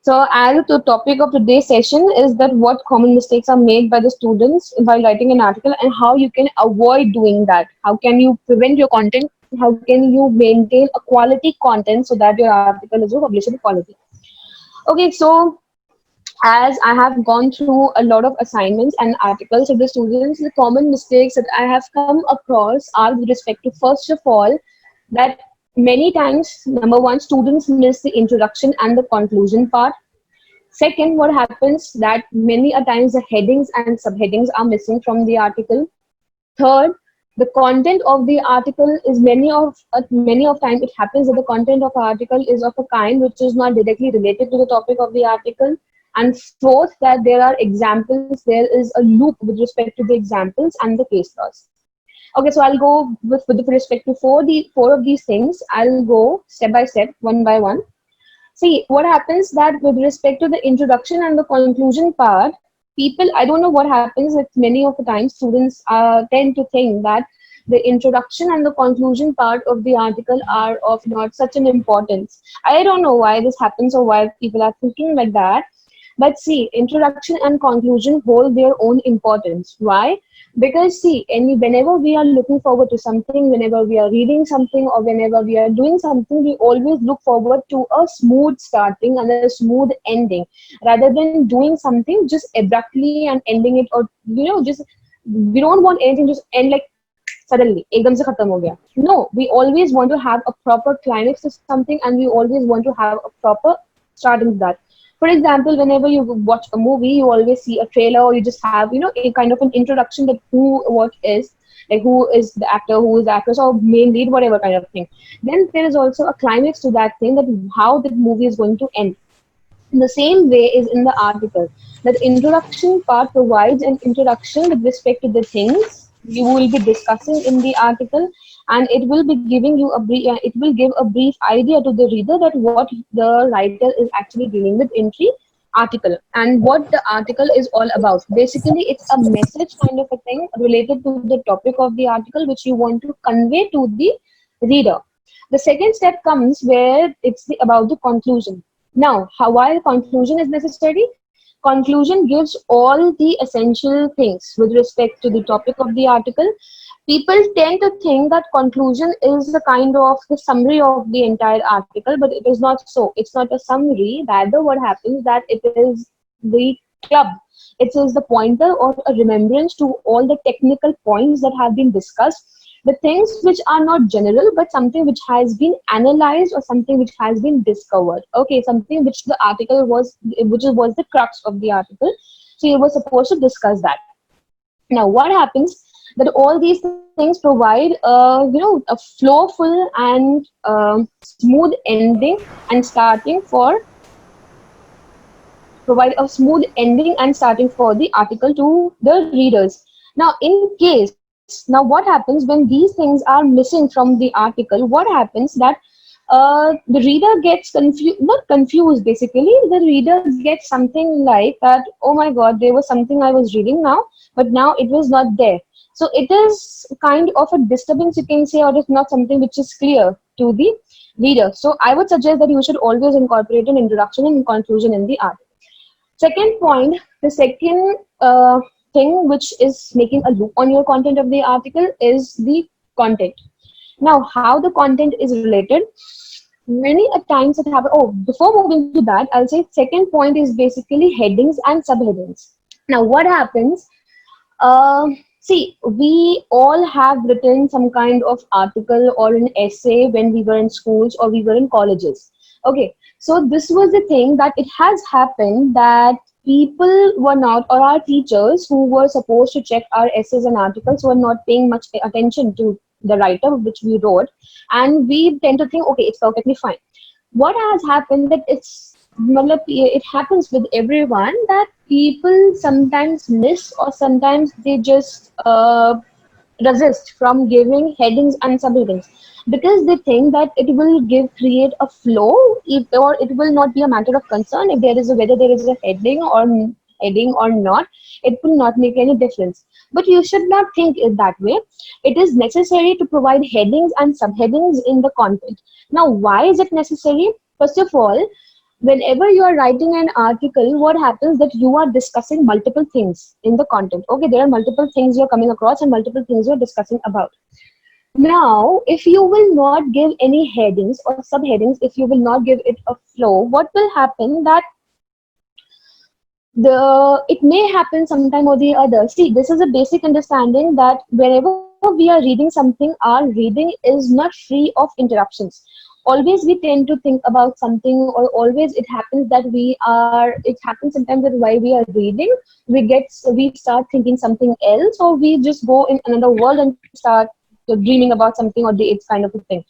So, as the topic of today's session is that what common mistakes are made by the students while writing an article and how you can avoid doing that. How can you prevent your content? How can you maintain a quality content so that your article is published with quality? Okay, so as I have gone through a lot of assignments and articles of the students, the common mistakes that I have come across are with respect to, first of all, that many times, number one, students miss the introduction and the conclusion part. Second, what happens that many a times the headings and subheadings are missing from the article. Third, the content of the article is many of times it happens that the content of the article is of a kind which is not directly related to the topic of the article. And fourth, that there are examples, there is a loop with respect to the examples and the case laws. Okay, so I'll go with respect to four of these things. I'll go step by step, one by one. See, what happens that with respect to the introduction and the conclusion part, people, I don't know what happens with many of the times, students tend to think that the introduction and the conclusion part of the article are of not such an importance. I don't know why this happens or why people are thinking like that. But see, introduction and conclusion hold their own importance. Why? Because see, whenever we are looking forward to something, whenever we are reading something, or whenever we are doing something, we always look forward to a smooth starting and a smooth ending, rather than doing something just abruptly and ending it, or just we don't want anything just end like suddenly, ekdam se khatam ho gaya. No, we always want to have a proper climax to something, and we always want to have a proper starting to that. For example, whenever you watch a movie, you always see a trailer, or you just have, a kind of an introduction that what is, like who is the actor, who is the actress, or main lead, whatever kind of thing. Then there is also a climax to that thing, that how the movie is going to end. In the same way is in the article. That introduction part provides an introduction with respect to the things you will be discussing in the article, and it will be giving you it will give a brief idea to the reader that what the writer is actually dealing with in the article and what the article is all about. Basically, it's a message kind of a thing related to the topic of the article which you want to convey to the reader. The second step comes where about the conclusion. Now, while conclusion is necessary, conclusion gives all the essential things with respect to the topic of the article. People tend to think that conclusion is a kind of the summary of the entire article, but it is not so. It's not a summary. Rather, what happens that it is the club. It is the pointer or a remembrance to all the technical points that have been discussed, the things which are not general but something which has been analyzed or something which has been discovered. Okay, something which the article was, which was the crux of the article. So you were supposed to discuss that. Now what happens that all these things provide a flowful and smooth ending and starting for provide a smooth ending and starting for the article to the readers. Now, in case, now what happens when these things are missing from the article? What happens that the reader gets confused, not confused basically, the reader gets something like that, oh my god, there was something I was reading now, but now it was not there. So it is kind of a disturbance, you can say, or it's not something which is clear to the reader. So I would suggest that you should always incorporate an introduction and conclusion in the article. Second point, the second thing which is making a loop on your content of the article is the content. Now, how the content is related, many a times it happens. Oh, before moving to that, I'll say second point is basically headings and subheadings. Now, what happens? See, we all have written some kind of article or an essay when we were in schools or we were in colleges. Okay, so this was the thing that it has happened that people were not, or our teachers who were supposed to check our essays and articles were not paying much attention to the writer which we wrote, and we tend to think, okay, it's perfectly fine. What has happened that it happens with everyone that people sometimes miss, or sometimes they just resist from giving headings and subheadings because they think that it will create a flow, or it will not be a matter of concern if there is whether there is a heading or not. It will not make any difference. But you should not think it that way. It is necessary to provide headings and subheadings in the content. Now, why is it necessary? First of all, Whenever you are writing an article, what happens that you are discussing multiple things in the content. Okay, there are multiple things you're coming across and multiple things you're discussing about. Now, if you will not give any headings or subheadings, if you will not give it a flow, what will happen that it may happen sometime or the other. See, this is a basic understanding that whenever we are reading something, our reading is not free of interruptions. Always we tend to think about something, or always it happens that it happens sometimes that while we are reading, we start thinking something else, or we just go in another world and start dreaming about something, or it's kind of a thing.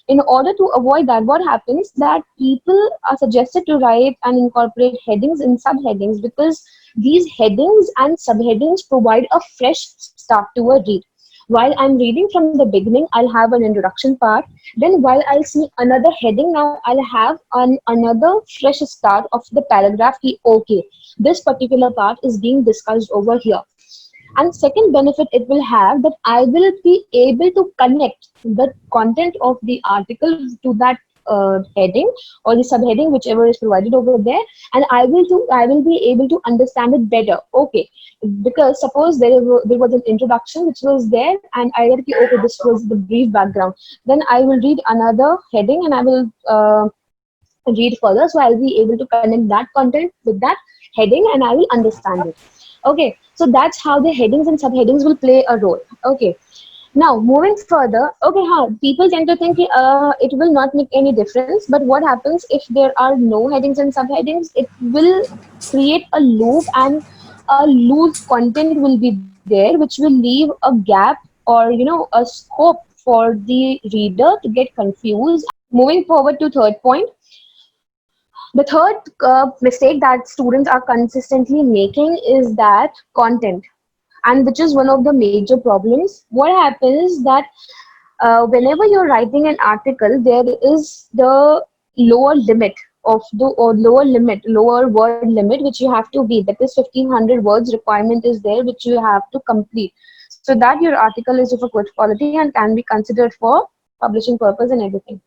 In order to avoid that, what happens that people are suggested to write and incorporate headings and subheadings, because these headings and subheadings provide a fresh start to a read. While I'm reading from the beginning, I'll have an introduction part. Then while I'll see another heading, now I'll have another fresh start of the paragraph. Okay, this particular part is being discussed over here. And second benefit it will have, that I will be able to connect the content of the article to that heading or the subheading, whichever is provided over there, and I will be able to understand it better. Okay, because suppose there was an introduction which was there, and I read, okay, this was the brief background. Then I will read another heading and I will read further, so I'll be able to connect that content with that heading and I will understand it. Okay, so that's how the headings and subheadings will play a role. Okay, now moving further, okay, people tend to think it will not make any difference, but what happens if there are no headings and subheadings? It will create a loop, and a loose content will be there, which will leave a gap, or a scope for the reader to get confused. Moving forward to third point, the third mistake that students are consistently making is that content, and which is one of the major problems. What happens that whenever you're writing an article, there is the lower limit of the or lower word limit, which you have to be. That is 1500 words requirement is there, which you have to complete, so that your article is of a good quality and can be considered for publishing purpose and everything.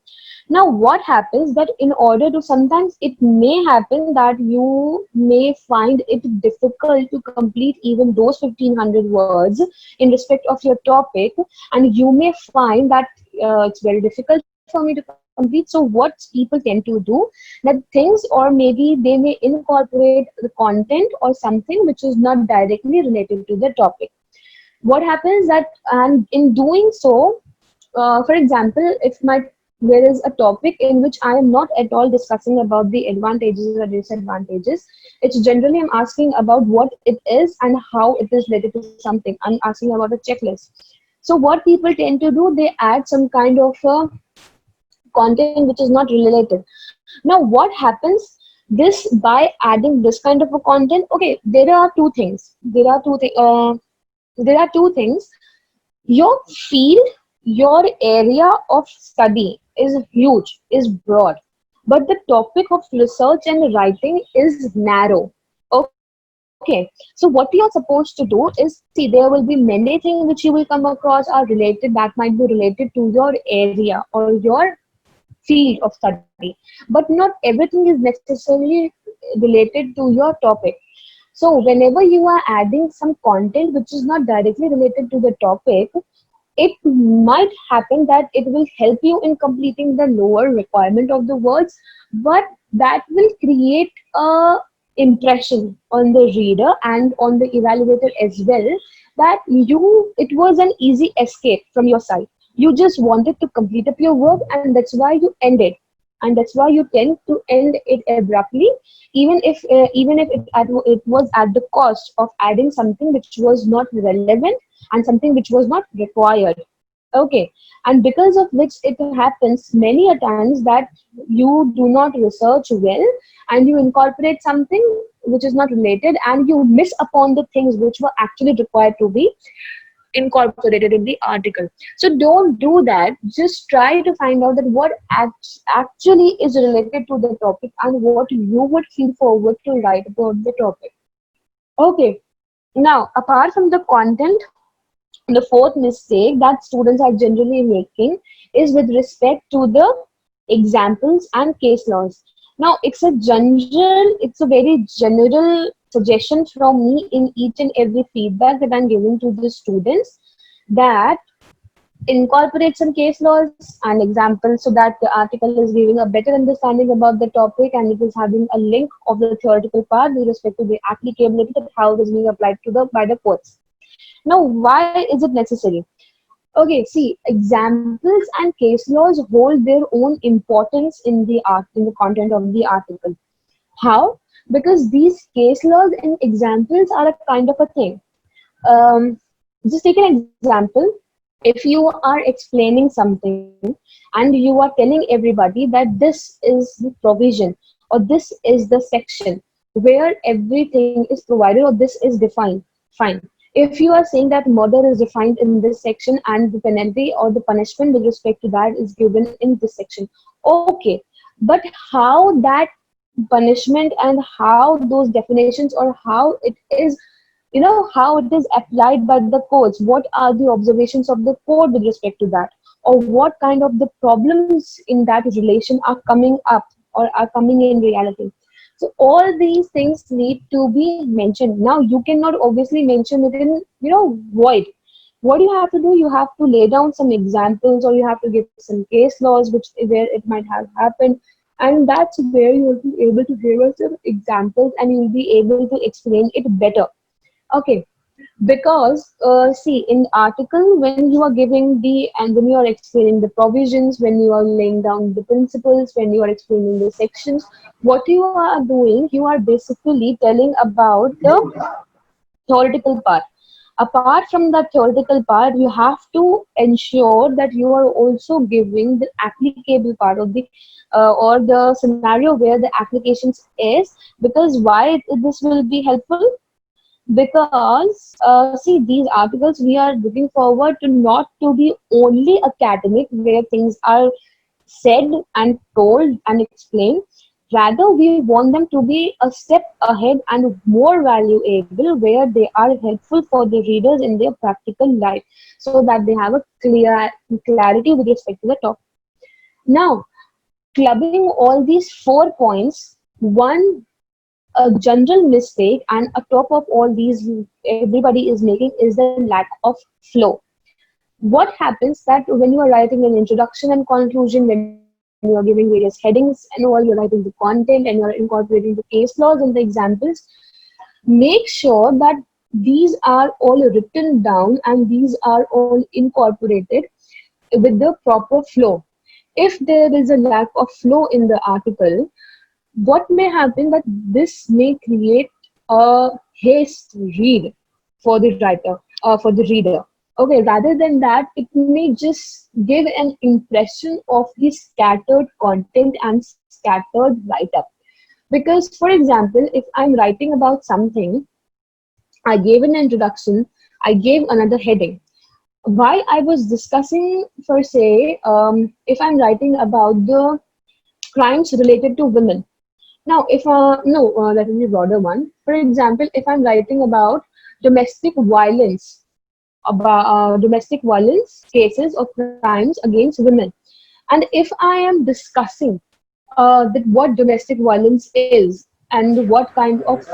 Now, what happens that in order to, sometimes it may happen that you may find it difficult to complete even those 1500 words in respect of your topic, and you may find that it's very difficult for me to complete. So what people tend to do, that things, or maybe they may incorporate the content or something which is not directly related to the topic. What happens that, and in doing so, for example, if my there is a topic in which I am not at all discussing about the advantages or disadvantages. It's generally I'm asking about what it is and how it is related to something. I'm asking about a checklist. So what people tend to do, they add some kind of content which is not related. Now what happens? This, by adding this kind of a content, okay, there are two things. There are two things. Your field, your area of study is huge, is broad, but the topic of research and writing is narrow. Okay, so what you are supposed to do is, see, there will be many things which you will come across are related, that might be related to your area or your field of study, but not everything is necessarily related to your topic. So whenever you are adding some content which is not directly related to the topic, it might happen that it will help you in completing the lower requirement of the words, but that will create a impression on the reader and on the evaluator as well, that it was an easy escape from your side. You just wanted to complete up your work, and that's why you ended, and that's why you tend to end it abruptly, even if it was at the cost of adding something which was not relevant and something which was not required. Okay, and because of which it happens many a times that you do not research well, and you incorporate something which is not related, and you miss upon the things which were actually required to be incorporated in the article. So don't do that. Just try to find out that what actually is related to the topic and what you would feel forward to write about the topic. Okay, now apart from the content, the fourth mistake that students are generally making is with respect to the examples and case laws. Now, it's a very general suggestion from me in each and every feedback that I'm giving to the students, that incorporate some case laws and examples so that the article is giving a better understanding about the topic, and it is having a link of the theoretical part with respect to the applicability of how it is being applied to the by the courts. Now, why is it necessary? Okay, see, examples and case laws hold their own importance in the content of the article. How? Because these case laws and examples are a kind of a thing. Um, just take an example. If you are explaining something and you are telling everybody that this is the provision or this is the section where everything is provided or this is defined, fine. If you are saying that murder is defined in this section and the penalty or the punishment with respect to that is given in this section, okay, but how that punishment and how those definitions or how it is, how it is applied by the courts, what are the observations of the court with respect to that, or what kind of the problems in that relation are coming up or are coming in reality. So all these things need to be mentioned. Now you cannot obviously mention it in void. What you have to do, you have to lay down some examples or you have to give some case laws which where it might have happened, and that's where you will be able to give us some examples and you will be able to explain it better. Okay, because see, in article, when you are giving the and when you are explaining the provisions, when you are laying down the principles, when you are explaining the sections, what you are doing, you are basically telling about the theoretical part. Apart from that theoretical part, you have to ensure that you are also giving the applicable part of the or the scenario where the applications is. Because why this will be helpful? Because see, these articles we are looking forward to not to be only academic where things are said and told and explained. Rather, we want them to be a step ahead and more valuable where they are helpful for the readers in their practical life so that they have a clarity with respect to the topic. Now, clubbing all these 4 points, one a general mistake and a top of all these everybody is making is the lack of flow. What happens that when you are writing an introduction and conclusion, when you are giving various headings and all, you're writing the content and you're incorporating the case laws and the examples, make sure that these are all written down and these are all incorporated with the proper flow. If there is a lack of flow in the article, what may happen that this may create a haste read for the writer for the reader. Okay, rather than that, it may just give an impression of the scattered content and scattered write-up. Because, for example, if I'm writing about something, I gave an introduction, I gave another heading. Why I was discussing, for say, if I'm writing about the crimes related to women. Now, if no, that will be a broader one. For example, if I'm writing about domestic violence, about domestic violence cases or crimes against women, and if I am discussing that what domestic violence is and what kind of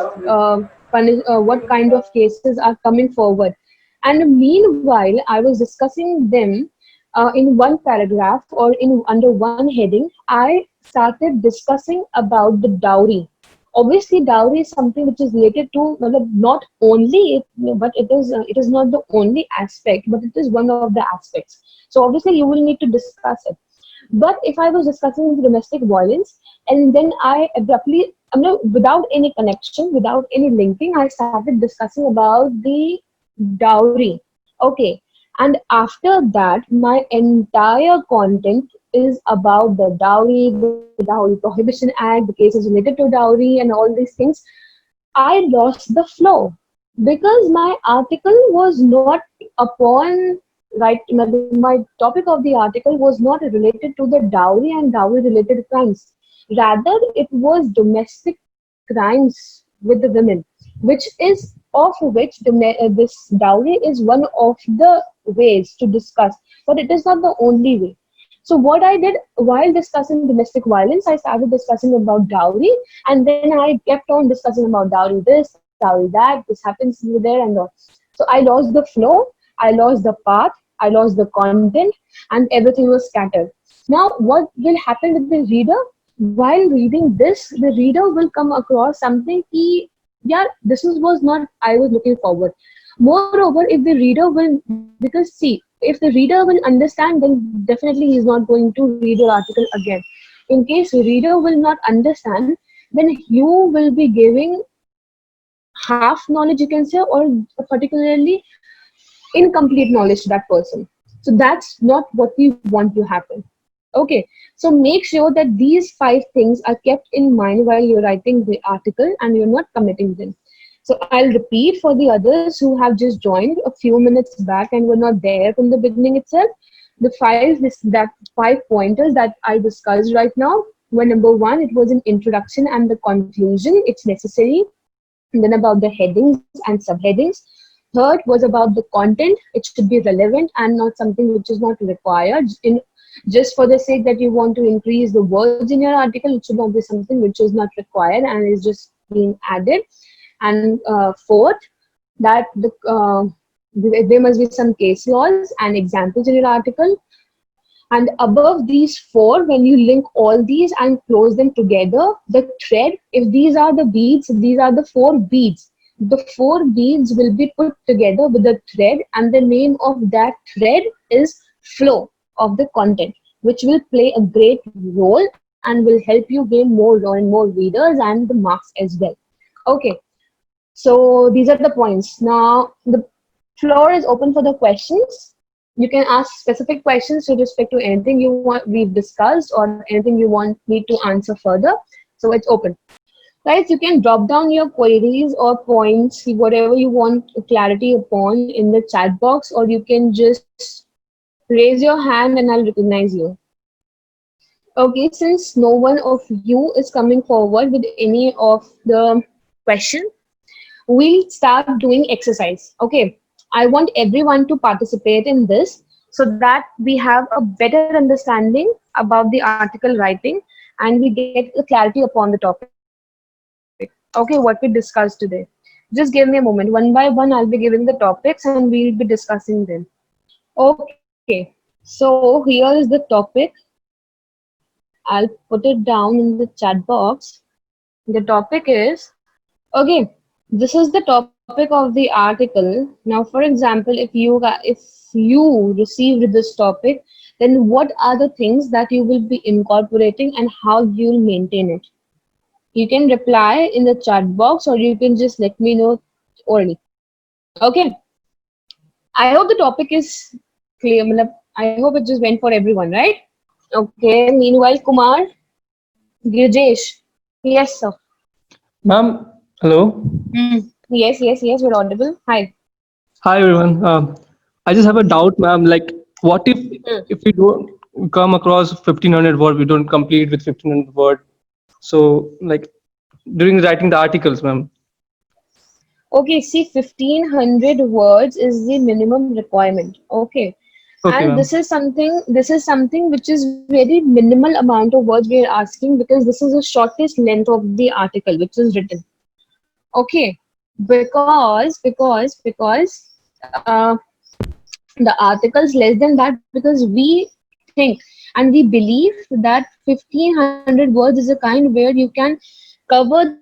cases are coming forward, and meanwhile I was discussing them in one paragraph or in under one heading, I started discussing about the dowry. Obviously, dowry is something which is related to not only it, but it is not the only aspect, but it is one of the aspects. So obviously, you will need to discuss it. But if I was discussing domestic violence and then I abruptly, without any connection, without any linking, I started discussing about the dowry. Okay. And after that, my entire content is about the Dowry Prohibition Act, the cases related to dowry, and all these things. I lost the flow because my article was not upon right. My topic of the article was not related to the dowry and dowry related crimes. Rather, it was domestic crimes with the women, which is of which this dowry is one of the ways to discuss, but it is not the only way. So what I did while discussing domestic violence, I started discussing about dowry, and then I kept on discussing about dowry this, dowry that, this happens over there and all. So I lost the flow, I lost the path, I lost the content, and everything was scattered. Now, what will happen with the reader? While reading this, the reader will come across something he, yeah, this was not I was looking forward. Moreover, if the reader will, because see, if the reader will understand, then definitely he is not going to read your article again. In case the reader will not understand, then you will be giving half knowledge, you can say, or particularly incomplete knowledge to that person. So that's not what we want to happen. Okay, so make sure that these 5 things are kept in mind while you're writing the article and you're not committing them. So I'll repeat for the others who have just joined a few minutes back and were not there from the beginning itself. The that 5 pointers that I discussed right now were: number one, it was an introduction and the conclusion. It's necessary. And then about the headings and subheadings. Third was about the content. It should be relevant and not something which is not required. Just for the sake that you want to increase the words in your article, it should not be something which is not required and is just being added. And fourth, that there must be some case laws and examples in your article. And above these 4, when you link all these and close them together, the thread, if these are the beads, these are the 4 beads. The 4 beads will be put together with the thread, and the name of that thread is flow of the content, which will play a great role and will help you gain more and more readers and the marks as well. Okay, so these are the points. Now, the floor is open for the questions. You can ask specific questions with respect to anything you want we've discussed or anything you want me to answer further. So it's open. Guys, you can drop down your queries or points, whatever you want clarity upon in the chat box, or you can just raise your hand and I'll recognize you. Okay, since no one of you is coming forward with any of the question, we'll start doing exercise. Okay, I want everyone to participate in this so that we have a better understanding about the article writing and we get the clarity upon the topic. Okay, what we discussed today. Just give me a moment. One by one, I'll be giving the topics and we'll be discussing them. Okay, so here is the topic. I'll put it down in the chat box. The topic is, okay, this is the topic of the article. Now, for example, if you received this topic, then what are the things that you will be incorporating and how you'll maintain it? You can reply in the chat box or you can just let me know orally. Okay. I hope the topic is clear. I hope it just went for everyone, right? Okay. Meanwhile, Kumar, Girjesh. Yes, sir. Ma'am, hello. Yes, we're audible. Hi. Hi everyone. I just have a doubt, ma'am. Like, what if we don't come across 1500 word, we don't complete with 1500 word. So, like, during writing the articles, ma'am. Okay, see, 1500 words is the minimum requirement. Okay. Okay, And ma'am. this is something which is very minimal amount of words we are asking because this is the shortest length of the article which is written. Okay. Because the articles less than that because we think and we believe that 1500 words is a kind where you can cover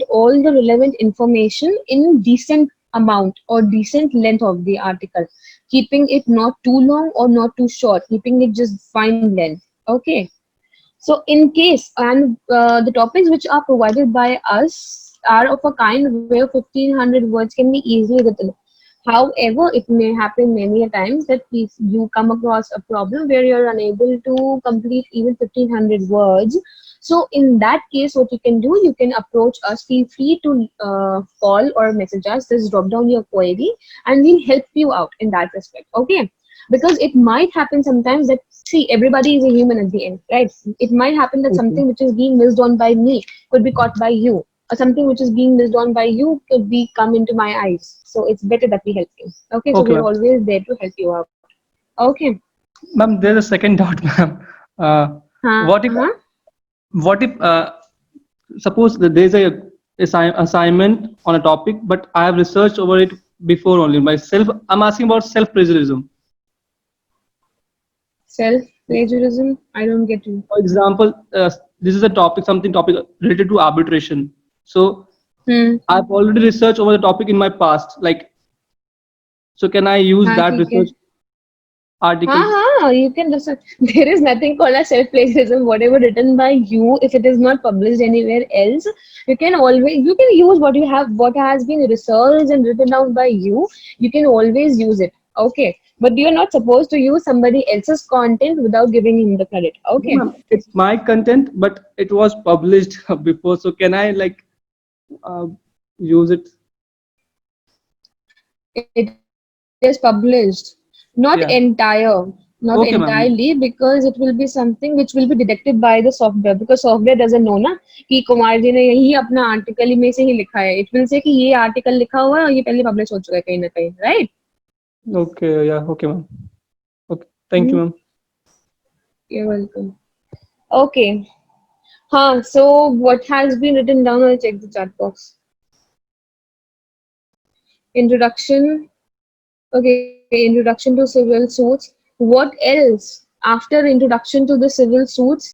all the relevant information in decent amount or decent length of the article, keeping it not too long or not too short, keeping it just fine length. Okay, so in case, and the topics which are provided by us are of a kind where 1500 words can be easily written. However, it may happen many a times that you come across a problem where you're unable to complete even 1500 words. So in that case, what you can do, you can approach us. Feel free to call or message us. Just drop down your query, and we'll help you out in that respect. Okay, because it might happen sometimes that, see, everybody is a human at the end, right? It might happen that Okay. something which is being missed on by me could be caught by you, or something which is being missed on by you could be come into my eyes. So it's better that we help you. Okay, so Okay, we're ma'am. always there to help you out. Okay. Ma'am, there's a second doubt, ma'am. What if Uh-huh. what if suppose that there's a assignment on a topic, but I have researched over it before only myself. I'm asking about self-plagiarism. Self-plagiarism? I don't get you. For example, this is a topic, something topic related to arbitration. So Hmm. I've already researched over the topic in my past. Like, so can I use हाँ that ठीक है. research article? हाँ, you can just, there is nothing called as self-plagiarism. Whatever written by you, if it is not published anywhere else, you can use what you have, what has been researched and written down by you. You can always use it. Okay. But you're not supposed to use somebody else's content without giving him the credit. No, Okay. ma'am, it's my content, but it was published before. So can I like uh, use it? It is published, not Yeah. not Okay, ma'am. entirely, because it will be something which will be detected by the software, because software doesn't know ना कि कुमार जी ने यही अपना article में से ही लिखा है. It will say कि ये आर्टिकल लिखा हुआ है और ये पहले पब्लिश हो चुका है कहीं ना कहीं, right? Okay. Yeah. Okay, ma'am. Okay. Thank you, ma'am. You're welcome. Okay. Huh. So what has been written down? I'll check the chat box. Introduction. Okay, introduction to civil suits. What else after introduction to the civil suits?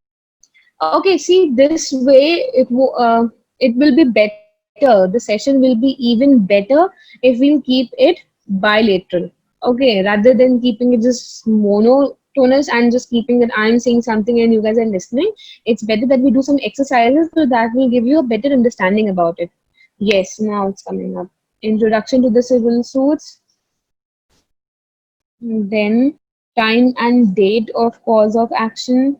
Okay, see, this way it will be better. The session will be even better if we'll keep it bilateral. Okay, rather than keeping it just monotonous and just keeping that I'm saying something and you guys are listening. It's better that we do some exercises so that will give you a better understanding about it. Yes, now it's coming up. Introduction to the civil suits, then time and date of cause of action,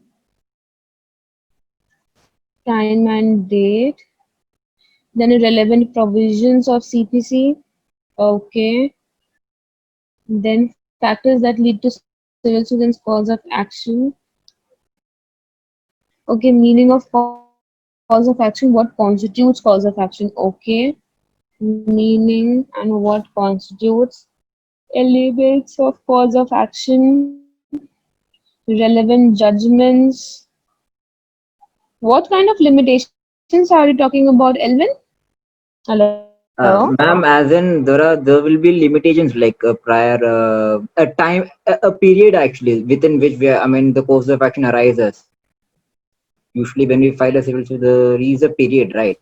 time and date, then relevant provisions of CPC. Okay. Then factors that lead to civil suit and cause of action. Okay, meaning of cause of action. What constitutes cause of action? Okay. Meaning and what constitutes elements of cause of action. Relevant judgments. What kind of limitations are you talking about, Elvin? Hello? Ma'am, as in there will be limitations like a prior a time a period actually within which I mean the course of action arises. Usually when we file a civil suit, there is a period, right?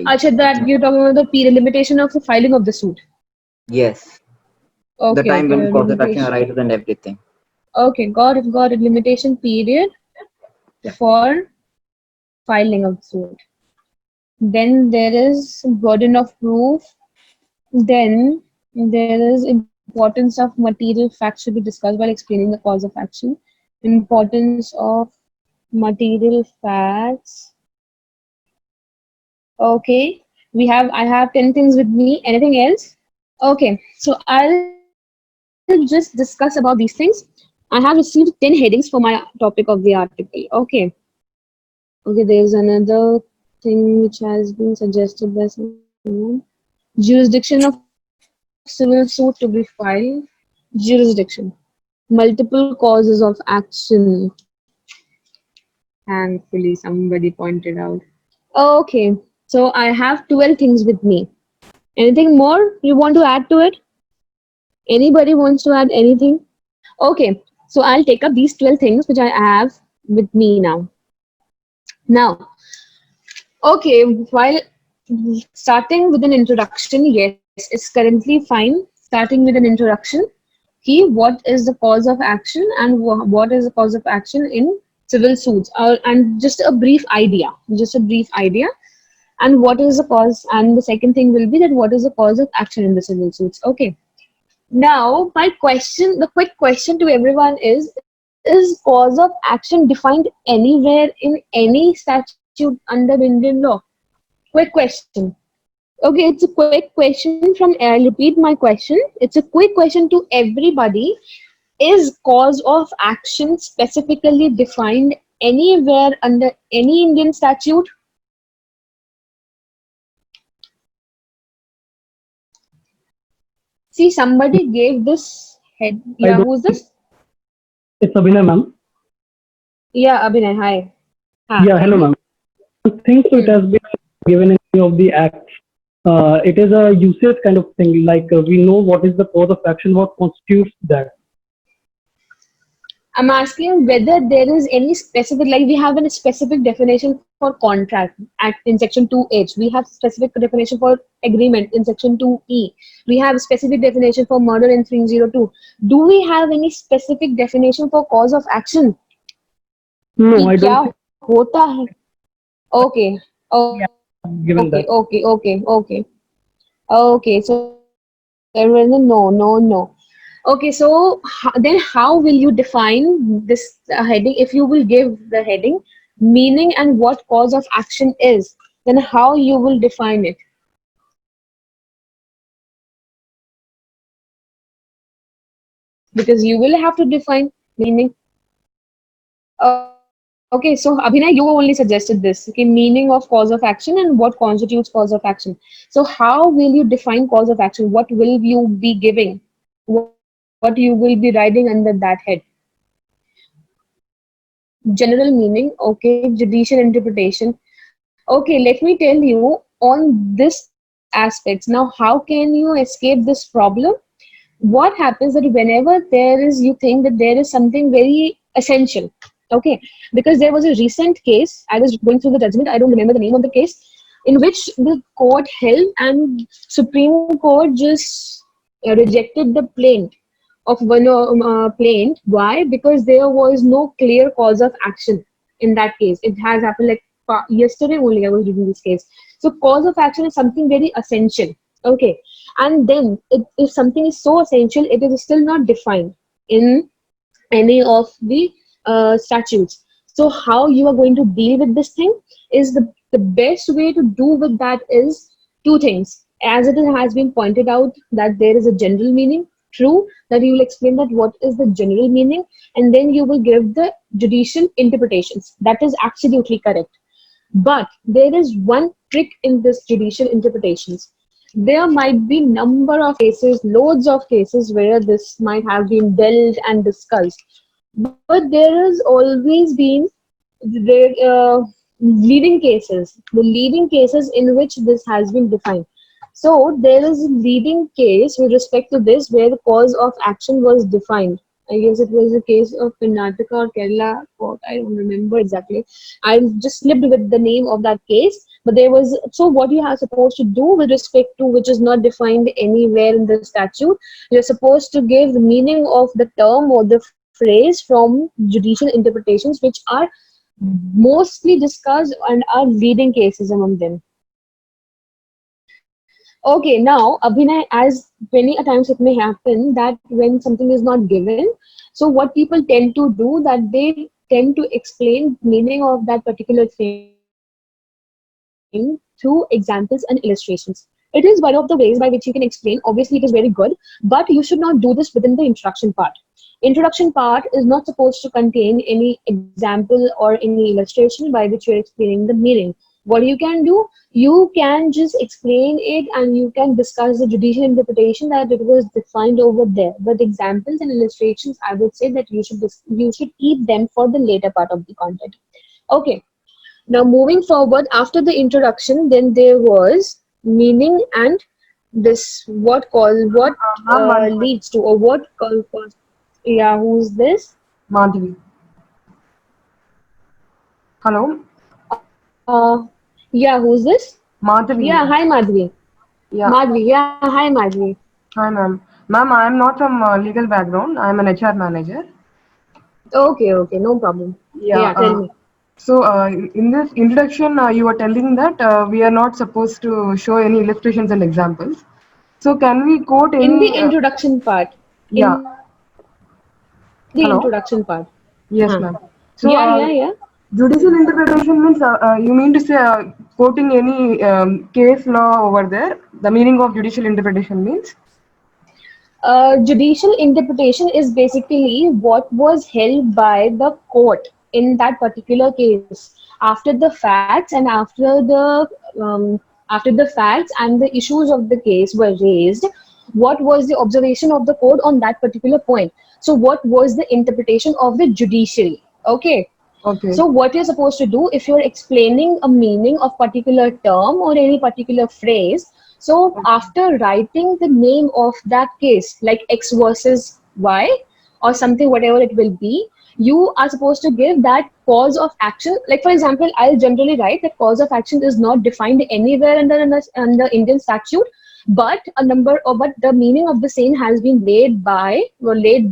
I, Acha, I that think you're talking about the period limitation of the filing of the suit. yes, the Okay, time when okay, course of action limitation. arises and everything. Okay, got it. Limitation period Yeah. for filing of the suit. Then there is burden of proof. Then there is importance of material facts should be discussed while explaining the cause of action. Importance of material facts. Okay, I have 10 things with me. Anything else? Okay, so I'll just discuss about these things. I have received 10 headings for my topic of the article. Okay. Okay, there's another thing which has been suggested by someone. Jurisdiction of civil suit to be filed. Jurisdiction. Multiple causes of action. Thankfully, somebody pointed out. Okay, so I have 12 things with me. Anything more you want to add to it? Anybody wants to add anything? Okay, so I'll take up these 12 things which I have with me now. Now, okay, while starting with an introduction, yes, it's currently fine. Starting with an introduction, what is the cause of action and what is the cause of action in civil suits, and just a brief idea, and what is the cause, and the second thing will be that what is the cause of action in the civil suits. Okay. Now, the quick question to everyone is cause of action defined anywhere in any statute under Indian law? Quick question. Okay, it's a quick question I'll repeat my question. It's a quick question to everybody. Is cause of action specifically defined anywhere under any Indian statute? See, somebody gave this head. I Yeah, don't who's think this? It's Abhinay, ma'am. Yeah, Abhinay, hi. Yeah, Hi. hello, ma'am. I think so it Hmm. has been given in any of the acts. It is a usage kind of thing. Like we know what is the cause of action, what constitutes that. I'm asking whether there is any specific, like we have a specific definition for contract act in section 2H. We have specific definition for agreement in section 2E. We have specific definition for murder in 302. Do we have any specific definition for cause of action? No, कि I क्या don't think होता है? Okay, we okay, have given that. okay. So everyone, no. Okay, so then how will you define this heading? If you will give the heading meaning and what cause of action is, then how you will define it? Because you will have to define meaning. Okay, so Abhinay, you only suggested this. Okay, meaning of cause of action and what constitutes cause of action. So how will you define cause of action? What will you be giving? What you will be writing under that head? General meaning, okay, judicial interpretation. Okay, let me tell you on this aspects. Now, how can you escape this problem? What happens that whenever there is, you think that there is something very essential, okay, because there was a recent case, I was going through the judgment, I don't remember the name of the case, in which the court held and Supreme Court just rejected the plaint of one plaint. Why? Because there was no clear cause of action in that case. It has happened like yesterday only. I was reading this case. So cause of action is something very essential. Okay, and then if something is so essential, it is still not defined in any of the statutes. So how you are going to deal with this thing is the best way to do with that is two things. As it has been pointed out that there is a general meaning, true, that you will explain that what is the general meaning, and then you will give the judicial interpretations. That is absolutely correct. But there is one trick in this judicial interpretations. There might be number of cases, loads of cases where this might have been dealt and discussed. But there has always been the leading cases, the leading cases in which this has been defined. So there is a leading case with respect to this where the cause of action was defined. I guess it was a case of Karnataka or Kerala court. I don't remember exactly. I just slipped with the name of that case. But there was, so what you are supposed to do with respect to which is not defined anywhere in the statute, you're supposed to give the meaning of the term or the phrase from judicial interpretations, which are mostly discussed and are leading cases among them. Okay, now Abhinay, as many a times it may happen that when something is not given, so what people tend to do that they tend to explain meaning of that particular thing through examples and illustrations. It is one of the ways by which you can explain. Obviously, it is very good, but you should not do this within the introduction part. Introduction part is not supposed to contain any example or any illustration by which you're explaining the meaning. What you can do, you can just explain it and you can discuss the judicial interpretation that it was defined over there. But examples and illustrations, I would say that you should keep them for the later part of the content. Okay. Now moving forward, after the introduction, then there was meaning and this what Ma'am, one question. leads to or what call cause. Yeah, who's this? Madhavi. Hello, Yeah, who's this? Madhavi. Yeah, hi Madhvi. Yeah, Madhvi, yeah, hi Madhvi. hi, ma'am. Ma'am, I am not from legal background. I am an HR manager. Okay, no problem. Yeah. Yeah, tell me. In this introduction, you were telling that we are not supposed to show any illustrations and examples. So, can we quote In the any? introduction part. Yeah. In the introduction part. Hello. Huh. Yes, ma'am. So, Yeah. judicial interpretation means you mean to say quoting any case law over there. The meaning of judicial interpretation means. Judicial interpretation is basically what was held by the court in that particular case after the facts and um, after the facts and the issues of the case were raised. what was the observation of the court on that particular point. So what was the interpretation of the judiciary? Okay. Okay. So what you're supposed to do if you're explaining a meaning of particular term or any particular phrase, so after writing the name of that case, like X versus Y or something, whatever it will be, you are supposed to give that cause of action. Like for example, I'll generally write that cause of action is not defined anywhere under Indian statute, but but the meaning of the same has been laid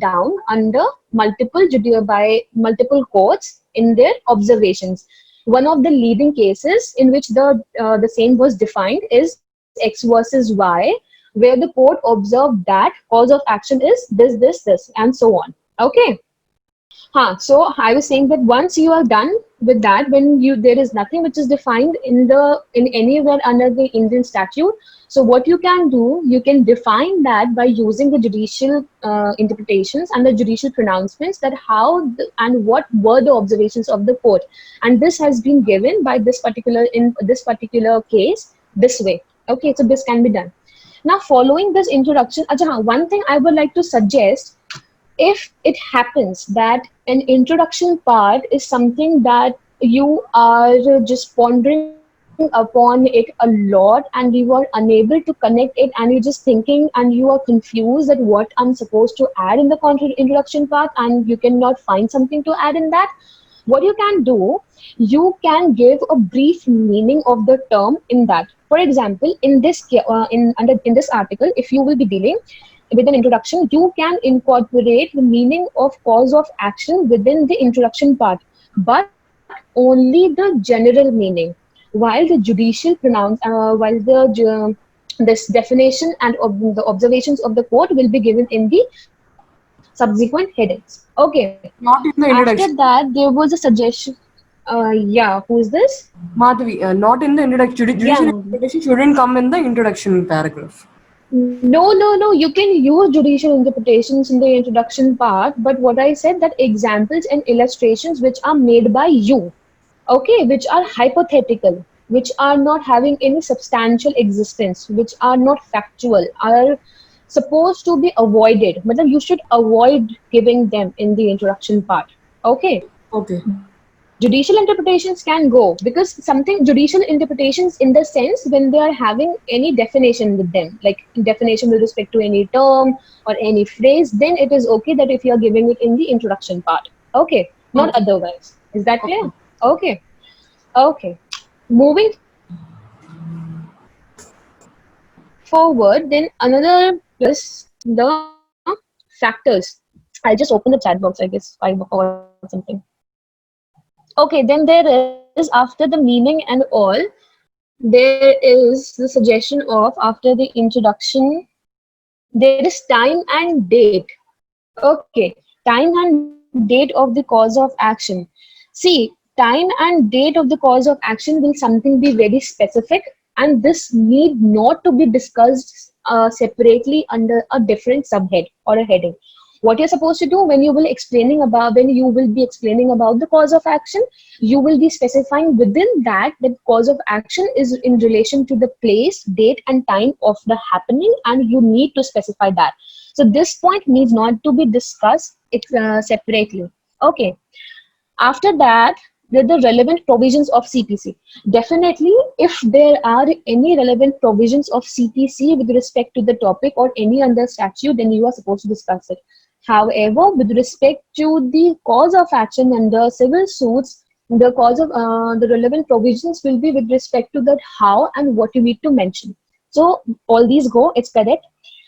down under by multiple courts in their observations. One of the leading cases in which the same was defined is X versus Y, where the court observed that cause of action is this, and so on. Okay. So I was saying that once you are done with that, when there is nothing which is defined in anywhere under the Indian statute, so what you can do, you can define that by using the judicial interpretations and the judicial pronouncements, that and what were the observations of the court, and this has been given by in this particular case this way. Okay, so this can be done. Now, following this introduction, one thing I would like to suggest, if it happens that an introduction part is something that you are just pondering upon it a lot and you are unable to connect it, and you're just thinking and you are confused at what I'm supposed to add in the introduction part, and you cannot find something to add in that, what you can do, you can give a brief meaning of the term in that. For example, in this article, if you will be dealing with an introduction, you can incorporate the meaning of cause of action within the introduction part, but only the general meaning, while the this definition and the observations of the court will be given in the subsequent headings. Okay. Not in the After introduction. that, there was a suggestion. Yeah, who is this? Madhavi, not in the introduction. Judicial interpretation shouldn't come in the introduction paragraph. No. You can use judicial interpretations in the introduction part, but what I said, that examples and illustrations which are made by you, okay, which are hypothetical, which are not having any substantial existence, which are not factual, are supposed to be avoided. But you should avoid giving them in the introduction part. Okay. Okay. Judicial interpretations can go, because judicial interpretations in the sense when they are having any definition with them, like definition with respect to any term or any phrase, then it is okay that if you are giving it in the introduction part. Okay, not otherwise. Is that clear? Okay. Moving forward, then another is the factors. I just opened the chat box, I guess, or something. Okay, then there is, after the meaning and all, there is the suggestion of, after the introduction, there is time and date. Okay, time and date of the cause of action. See, time and date of the cause of action will something be very specific, and this need not to be discussed separately under a different subhead or a heading. What you're supposed to do when you will be explaining about the cause of action, you will be specifying within that cause of action is in relation to the place, date, and time of the happening, and you need to specify that. So this point needs not to be discussed separately. Okay. After that, the relevant provisions of CPC. Definitely, if there are any relevant provisions of CPC with respect to the topic or any other statute, then you are supposed to discuss it. However, with respect to the cause of action under civil suits, the relevant provisions will be with respect to that how and what you need to mention. So all these go, it's correct.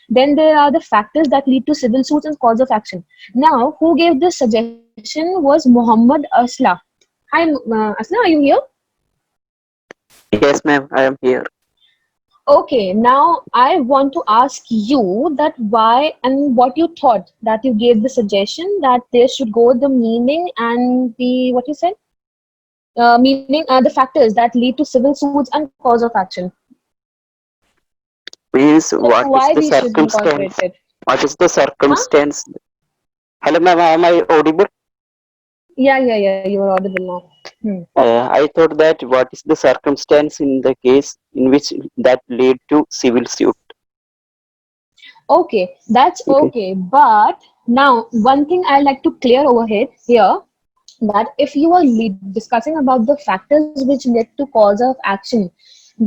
Then there are the factors that lead to civil suits and cause of action. Now, who gave this suggestion was Muhammad Asla. Hi, Asla, are you here? Yes, ma'am, I am here. Okay, now I want to ask you that why and what you thought that you gave the suggestion that there should go the meaning and the, what you said? Meaning the factors that lead to civil suits and cause of action. Means So what why is the we should incorporate circumstance? it? What is the circumstance? Hello, ma'am, am I audible? Yeah, you are audible now. I thought that what is the circumstance in the case in which that lead to civil suit? Okay, that's Okay. okay. But now, one thing I like to clear over here that if you are discussing about the factors which led to cause of action,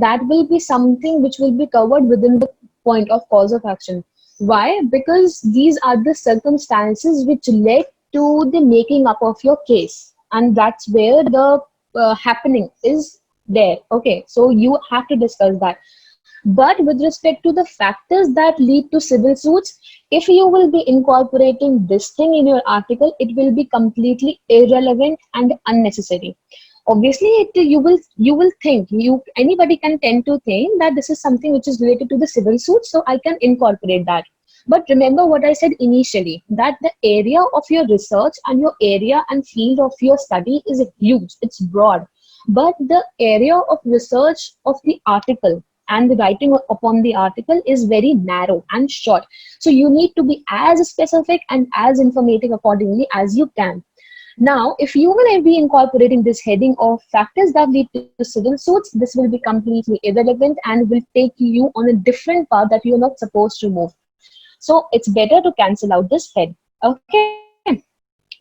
that will be something which will be covered within the point of cause of action. Why? Because these are the circumstances which led to the making up of your case, and that's where the happening is there. Okay, so you have to discuss that. But with respect to the factors that lead to civil suits, if you will be incorporating this thing in your article, it will be completely irrelevant and unnecessary. Obviously, you will think, you anybody can tend to think that this is something which is related to the civil suit, so I can incorporate that. But remember what I said initially, that the area of your research and your area and field of your study is huge, it's broad. But the area of research of the article and the writing upon the article is very narrow and short. So you need to be as specific and as informative accordingly as you can. Now, if you will be incorporating this heading of factors that lead to civil suits, this will be completely irrelevant and will take you on a different path that you're not supposed to move. So it's better to cancel out this head. Okay.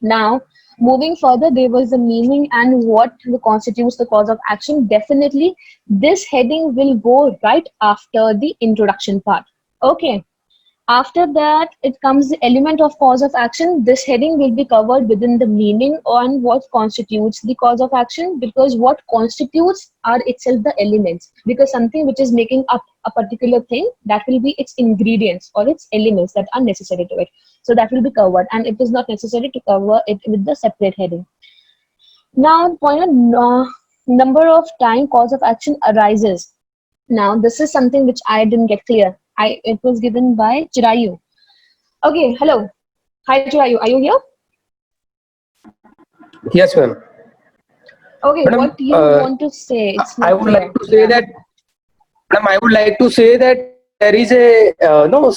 Now, moving further, there was the meaning and what constitutes the cause of action. Definitely, this heading will go right after the introduction part. Okay. After that, it comes the element of cause of action. This heading will be covered within the meaning on what constitutes the cause of action, because what constitutes are itself the elements. Because something which is making up a particular thing, that will be its ingredients or its elements that are necessary to it. So that will be covered, and it is not necessary to cover it with the separate heading. Now, point number of time cause of action arises. Now, this is something which I didn't get clear. It was given by Chirayu. Okay, hello. Hi, Chirayu. Are you here? Yes, ma'am. Okay, Madam, what do you want to say? It's I not would like clear. to say Yeah. that, madam, I would like to say that there is a no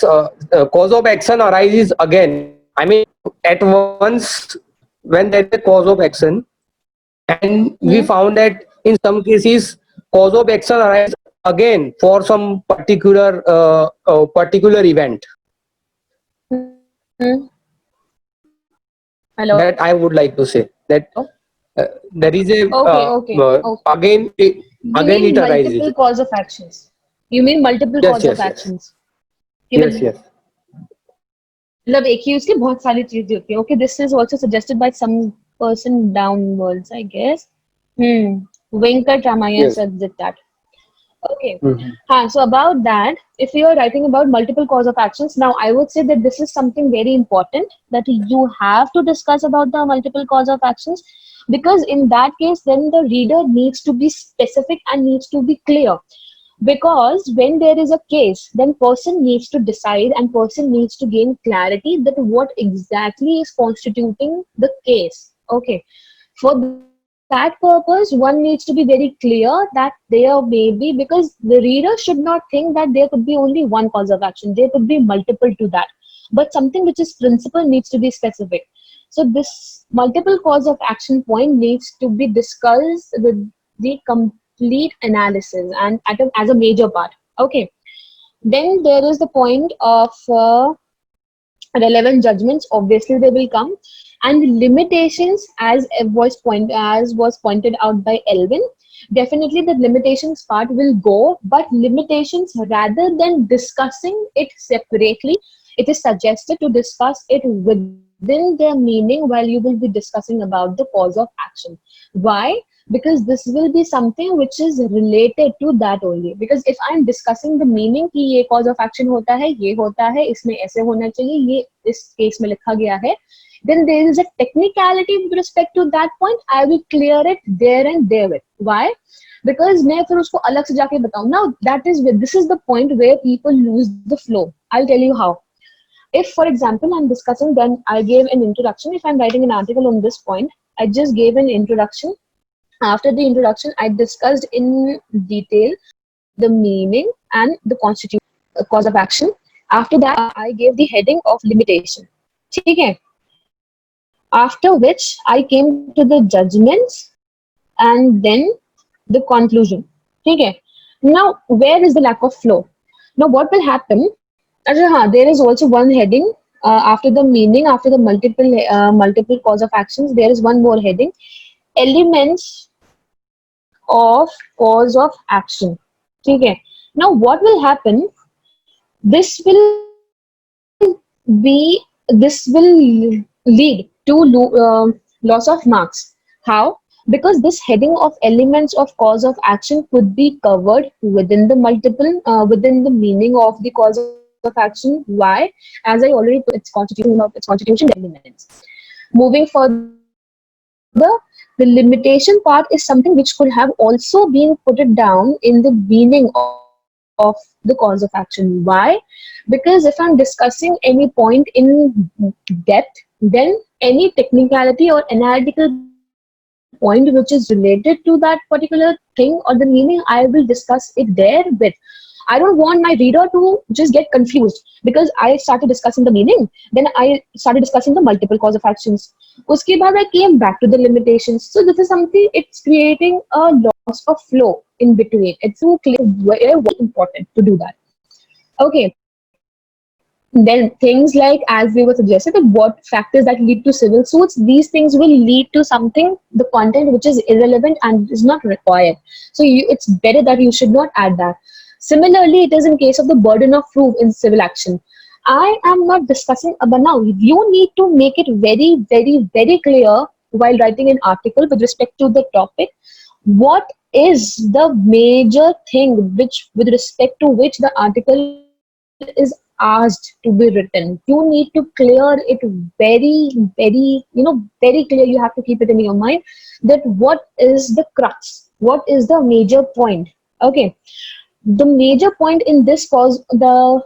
cause of action arises again. I mean, at once when there is a cause of action, and we Hmm? found that in some cases cause of action arises again for some particular event. Hmm? Hello. That I would like to say that there is a Okay. again You again mean it arises. multiple cause of actions. You mean multiple Yes, cause of yes, yes, actions. कि yes, yes. मतलब एक ही उसकी बहुत सारी चीजें होती है. Okay, this is also suggested by some person downwards, I guess. Venkat Ramayan Yes. said that. Okay. Mhm. So about that, if you are writing about multiple cause of actions, now I would say that this is something very important that you have to discuss about the multiple cause of actions, because in that case, then the reader needs to be specific and needs to be clear. Because when there is a case, then person needs to decide and person needs to gain clarity that what exactly is constituting the case. Okay. For that purpose, one needs to be very clear that there may be, because the reader should not think that there could be only one cause of action, there could be multiple to that. But something which is principle needs to be specific. So this multiple cause of action point needs to be discussed with the complete analysis and as a major part. Okay. Then there is the point of relevant judgments. Obviously they will come, and limitations as was pointed out by Elvin. Definitely the limitations part will go, but limitations, rather than discussing it separately, it is suggested to discuss it within their meaning while you will be discussing about the cause of action. Why? Because this will be something which is related to that only. Because if I am discussing the meaning कि ये cause of action होता है, ये होता है, इसमें ऐसे होना चाहिए, ये इस केस में लिखा गया है, then there is a technicality with respect to that point. I will clear it there and there with. Why? Because मैं फिर उसको अलग से जाके बताऊँ. Now this is the point where people lose the flow. I'll tell you how. If, for example, I'm discussing, then I gave an introduction. If I'm writing an article on this point, I just gave an introduction. After the introduction, I discussed in detail the meaning and the constitution cause of action. After that, I gave the heading of limitation. Okay. After which, I came to the judgments and then the conclusion. Okay. Now, where is the lack of flow? Now, what will happen? There is also one heading after the meaning, after the multiple cause of actions. There is one more heading: elements of cause of action. Okay. Now, what will happen? This will this will lead to loss of marks. How? Because this heading of elements of cause of action could be covered within the meaning of the cause of action. Why? As I already told, its constitution elements. Moving further, the limitation part is something which could have also been put it down in the meaning of the cause of action. Why? Because if I'm discussing any point in depth, then any technicality or analytical point which is related to that particular thing or the meaning, I will discuss it there with. I don't want my reader to just get confused because I started discussing the meaning, then I started discussing the multiple cause of actions. Uske baad I came back to the limitations. So this is something, it's creating a loss of flow in between. It's too clear, very important to do that. Okay. Then things like, as we were suggested, that what factors that lead to civil suits, these things will lead to something, the content which is irrelevant and is not required. So it's better that you should not add that. Similarly, it is in case of the burden of proof in civil action. I am not discussing about now. You need to make it very, very, very clear while writing an article with respect to the topic. What is the major thing which, with respect to which the article is asked to be written? You need to clear it very, very, very clear. You have to keep it in your mind that what is the crux, what is the major point. Okay. The major point in this cause, the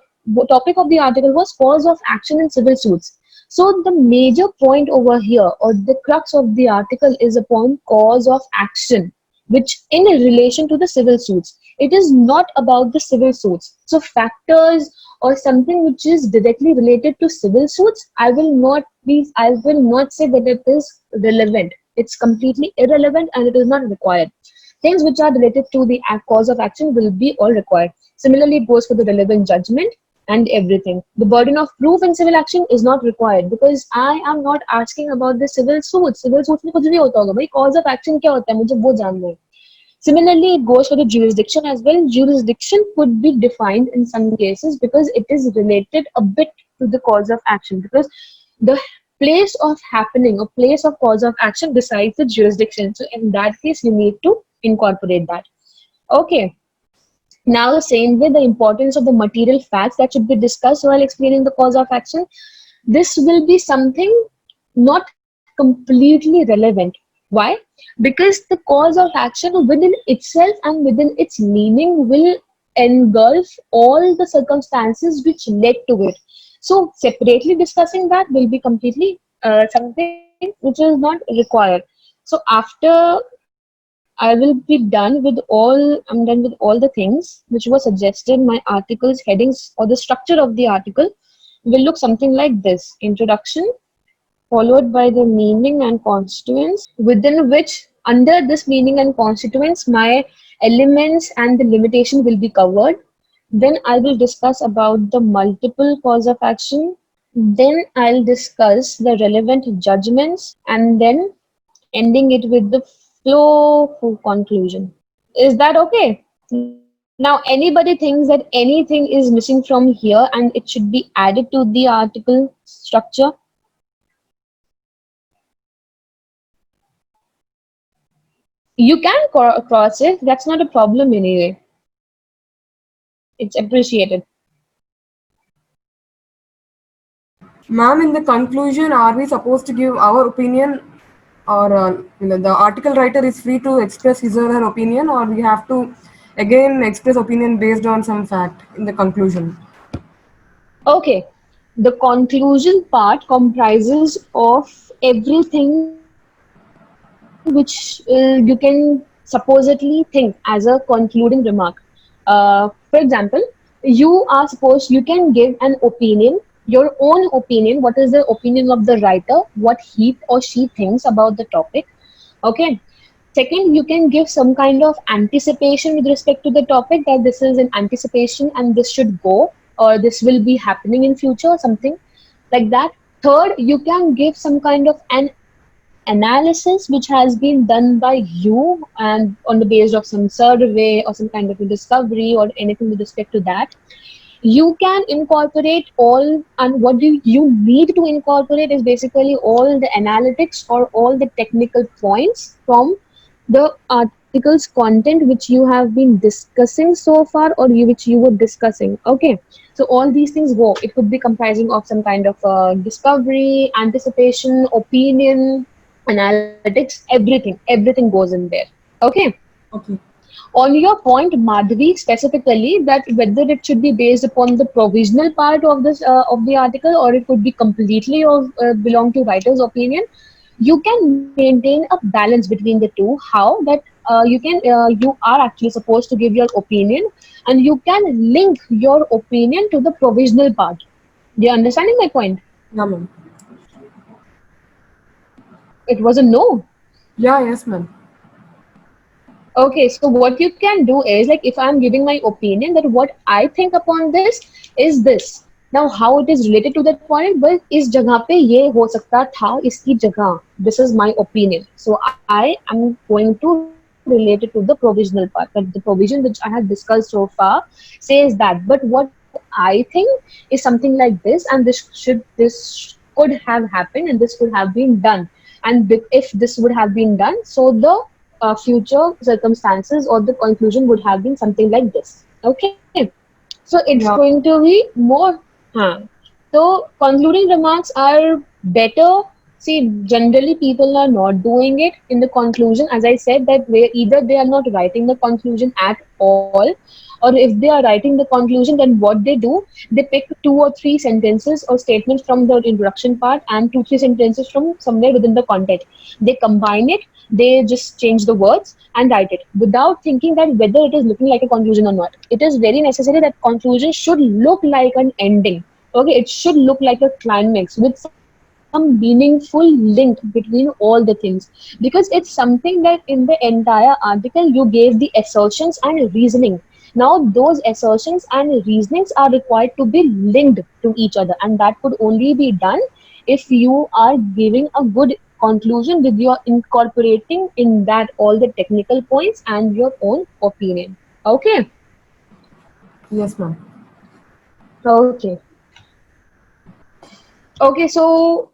topic of the article was cause of action in civil suits. So the major point over here, or the crux of the article, is upon cause of action, which in relation to the civil suits. It is not about the civil suits. So factors or something which is directly related to civil suits, I will not say that it is relevant. It's completely irrelevant and it is not required. Things which are related to the cause of action will be all required. Similarly, it goes for the relevant judgment and everything. The burden of proof in civil action is not required because I am not asking about the civil suits. Civil suits में कुछ नहीं होता होगा भाई. Cause of action क्या होता है मुझे वो जानना है. Similarly, it goes for the jurisdiction as well. Jurisdiction could be defined in some cases because it is related a bit to the cause of action, because the place of happening or place of cause of action decides the jurisdiction. So in that case, you need to incorporate that. Okay. Now, the same way, the importance of the material facts that should be discussed while explaining the cause of action. This will be something not completely relevant. Why? Because the cause of action within itself and within its meaning will engulf all the circumstances which led to it. So separately discussing that will be completely something which is not required. So after I'm done with all the things which were suggested, my article's headings or the structure of the article will look something like this: introduction, followed by the meaning and constituents, within which, under this meaning and constituents, my elements and the limitation will be covered. Then I will discuss about the multiple cause of action. Then I'll discuss the relevant judgments, and then ending it with the flow for conclusion. Is that okay? Now, anybody thinks that anything is missing from here and it should be added to the article structure? You can cross it. That's not a problem anyway. It's appreciated. Ma'am, in the conclusion, are we supposed to give our opinion, or the article writer is free to express his or her opinion, or we have to again express opinion based on some fact in the conclusion? Okay. The conclusion part comprises of everything which you can supposedly think as a concluding remark. For example, you can give an opinion, your own opinion. What is the opinion of the writer? What he or she thinks about the topic? Okay. Second, you can give some kind of anticipation with respect to the topic, that this is an anticipation and this should go. or this will be happening in future, something like that. Third, you can give some kind of an analysis which has been done by you and on the basis of some survey or some kind of a discovery or anything with respect to that. You can incorporate all, and what do you need to incorporate is basically all the analytics or all the technical points from the article's content which you have been discussing so far, or which you were discussing. Okay, so all these things go. It could be comprising of some kind of discovery, anticipation, opinion, analytics, everything goes in there. Okay. Okay. On your point, Madhvi, specifically, that whether it should be based upon the provisional part of this of the article, or it could be completely of belong to writer's opinion, you can maintain a balance between the two. How that you are actually supposed to give your opinion, and you can link your opinion to the provisional part. Do you understanding my point? Yeah, ma'am. It was a no. Yeah, yes, ma'am. Okay, so what you can do is, like, if I'm giving my opinion that what I think upon this is this. Now, how it is related to that point, but इस जगह पे ये हो सकता था इसकी जगह. This is my opinion. So I am going to relate it to the provisional part. That the provision which I have discussed so far says that. But what I think is something like this, and this could have happened, and this could have been done. And if this would have been done, so the future circumstances or the conclusion would have been something like this. Okay, so it's Yeah. going to be more. So concluding remarks are better. See, generally people are not doing it in the conclusion. As I said, that either they are not writing the conclusion at all, or if they are writing the conclusion, then what they do, they pick 2 or 3 sentences or statements from the introduction part and 2 3 sentences from somewhere within the content. They combine it, they just change the words and write it without thinking that whether it is looking like a conclusion or not. It is very necessary that conclusion should look like an ending. Okay, it should look like a climax with some meaningful link between all the things, because it's something that in the entire article you gave the assertions and reasoning. Now those assertions and reasonings are required to be linked to each other, and that could only be done if you are giving a good conclusion with your incorporating in that all the technical points and your own opinion. Okay. Yes, ma'am. Okay. Okay, so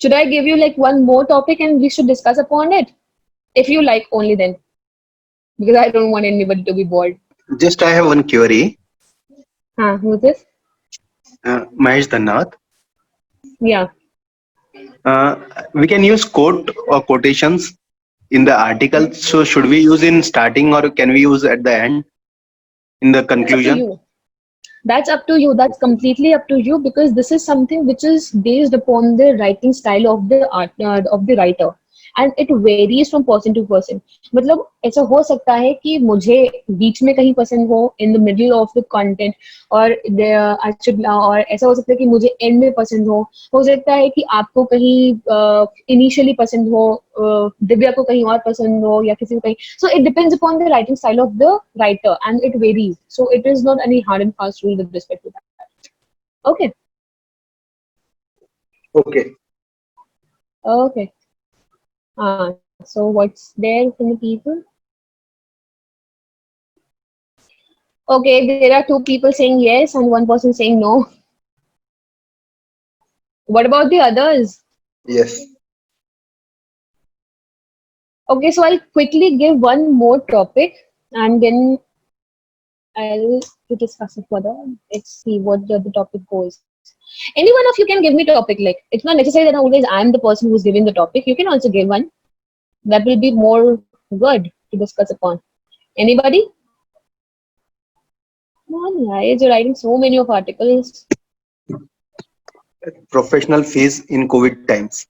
should I give you like one more topic and we should discuss upon it? If you like, only then, because I don't want anybody to be bored. Just I have one query. Who's this? Mahesh Dhannath. Yeah. We can use quote or quotations in the article. So should we use in starting or can we use at the end in the That's up to conclusion? you. That's up to you. That's completely up to you, because this is something which is based upon the writing style of the of the writer, and it varies from person to person. मतलब ऐसा हो सकता है कि मुझे बीच में कहीं पसंद हो, in the middle of the content, और I should, और ऐसा हो सकता है कि मुझे end में पसंद हो सकता है कि आपको कहीं initially पसंद हो, दिव्या को कहीं और पसंद हो, या किसी को कहीं. So it depends upon the writing style of the writer, and it varies. So it is not any hard and fast rule with respect to that. Okay. Okay. Okay. So what's there from the people? Okay, there are 2 people saying yes and 1 person saying no. What about the others? Yes. Okay, so I'll quickly give one more topic and then I'll discuss it further. Let's see what the other topic goes. Any one of you can give me topic. Like, it's not necessary that always I'm the person who's giving the topic. You can also give one. That will be more good to discuss upon. Anybody? Come on, guys, you're writing so many of articles. Professional fees in COVID times.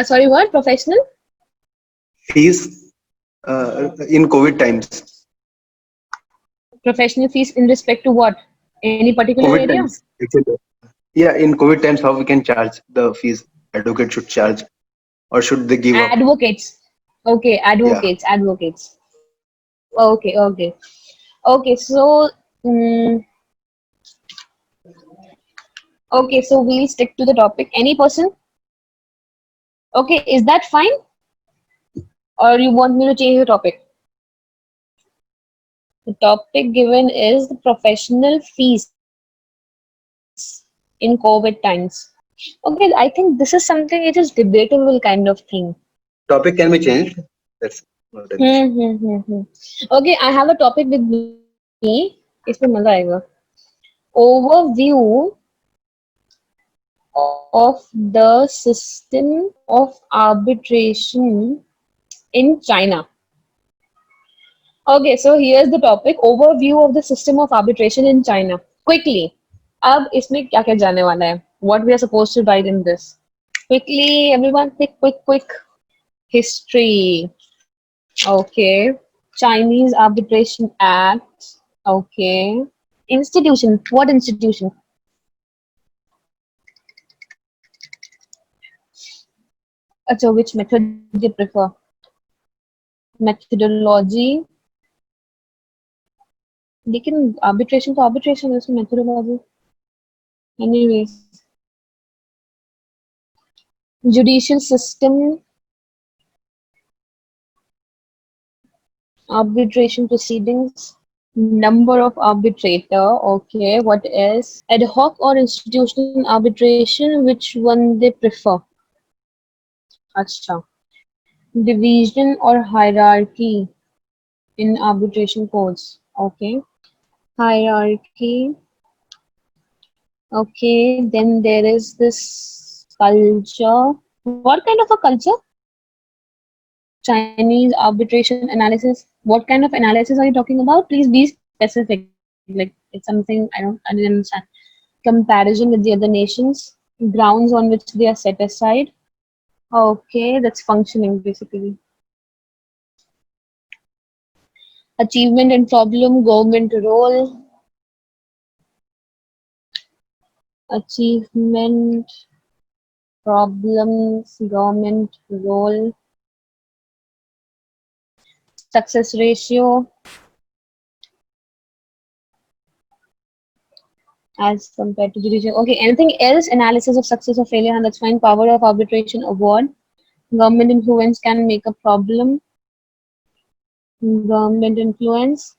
Sorry, what? Professional? Fees in COVID times. Professional fees in respect to what? Any particular COVID area? times. Yeah, in COVID times, how we can charge the fees advocate should charge, or should they give up? Advocates. Okay, advocates. Okay. Okay, so Mm, okay, so we'll stick to the topic. Any person? Okay, is that fine? Or you want me to change the topic? The topic given is the professional fees in COVID times. Okay, I think this is something it is debatable kind of thing. Topic can be changed. That's not an issue. Okay, I have a topic with me. इसमें मजा आएगा. Overview of the system of arbitration in China. Okay, so here's the topic. Overview of the system of arbitration in China. Quickly. अब इसमें क्या क्या जाने वाला है? What we are supposed to write in this? Quickly, everyone, quick. History. Okay. Chinese Arbitration Act. Okay. Institution. What institution? अच्छा, which method do you prefer? Methodology. लेकिन arbitration तो arbitration है, उसमें methodology. Anyways. Judicial system. Arbitration proceedings. Number of arbitrator. Okay, what is ad hoc or institutional arbitration? Which one they prefer? Acha. Division or hierarchy in arbitration codes. Okay. Hierarchy. Okay, then there is this culture. What kind of a culture? Chinese arbitration analysis. What kind of analysis are you talking about? Please be specific. Like it's something I didn't understand. Comparison with the other nations, grounds on which they are set aside. Okay, that's functioning basically. Achievement and problem, government role. Achievement, problems, government role. Success ratio as compared to judicial. Okay, anything else? Analysis of success or failure, and that's fine. Power of arbitration award. Government influence can make a problem. Government influence.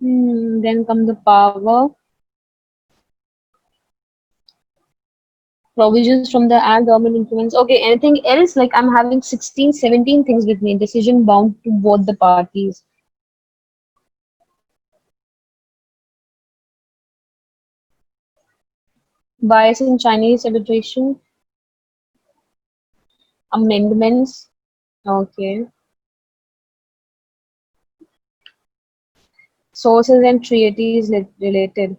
Then come the power. Provisions from the Act, government influence. Okay, anything else? Like I'm having 16, 17 things with me. Decision bound to both the parties. Bias in Chinese arbitration. Amendments. Okay. Sources and treaties related.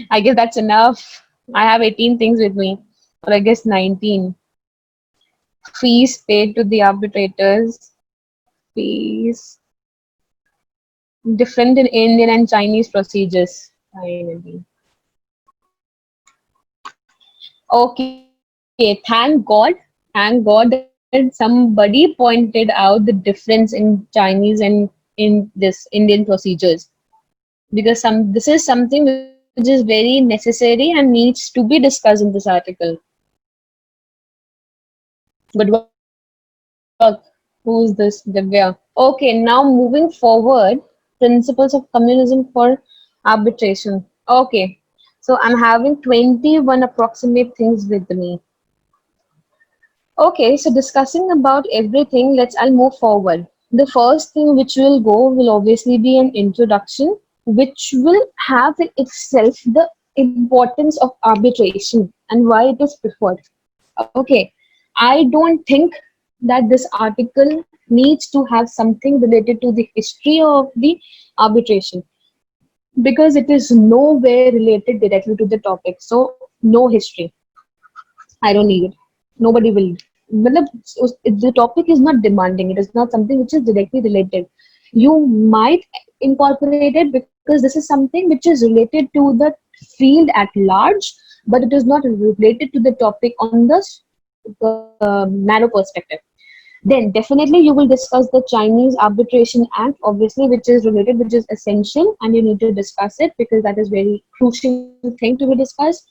I guess that's enough. I have 18 things with me, or I guess 19. Fees paid to the arbitrators. Fees. Different in Indian and Chinese procedures. Finally. Okay, thank God that somebody pointed out the difference in Chinese and in this Indian procedures, because this is something which is very necessary and needs to be discussed in this article. Good work. Who's this? Divya. Okay, now moving forward, principles of communism for arbitration. Okay, so I'm having 21 approximate things with me. Okay, so discussing about everything, I'll move forward. The first thing which will go will obviously be an introduction, which will have in itself the importance of arbitration and why it is preferred. Okay, I don't think that this article needs to have something related to the history of the arbitration, because it is nowhere related directly to the topic. So, no history. I don't need it. Nobody will. The topic is not demanding. It is not something which is directly related. You might incorporate it because this is something which is related to the field at large, but it is not related to the topic on the narrow perspective. Then definitely you will discuss the Chinese Arbitration Act, obviously, which is related, which is essential, and you need to discuss it because that is very crucial thing to be discussed.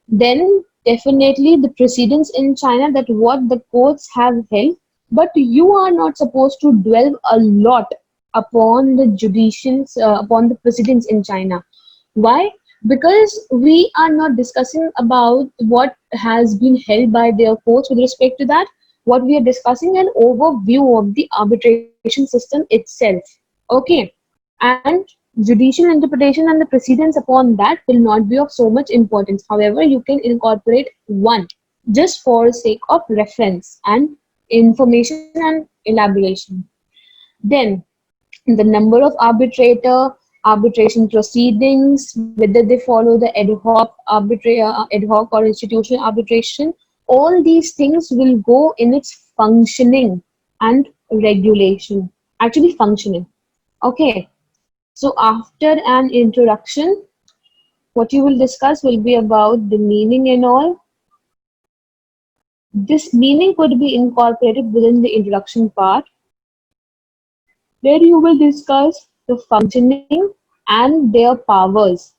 Then definitely the precedents in China, that what the courts have held, but you are not supposed to dwell a lot upon the judicials, upon the precedents in China. Why? Because we are not discussing about what has been held by their courts with respect to that. What we are discussing an overview of the arbitration system itself. Okay, and judicial interpretation and the precedents upon that will not be of so much importance. However, you can incorporate one just for sake of reference and information and elaboration. Then the number of arbitrator, arbitration proceedings, whether they follow the ad hoc or institutional arbitration, all these things will go in its functioning and regulation. Actually, functioning. Okay. So after an introduction, what you will discuss will be about the meaning and all. This meaning could be incorporated within the introduction part. There you will discuss the functioning and their powers.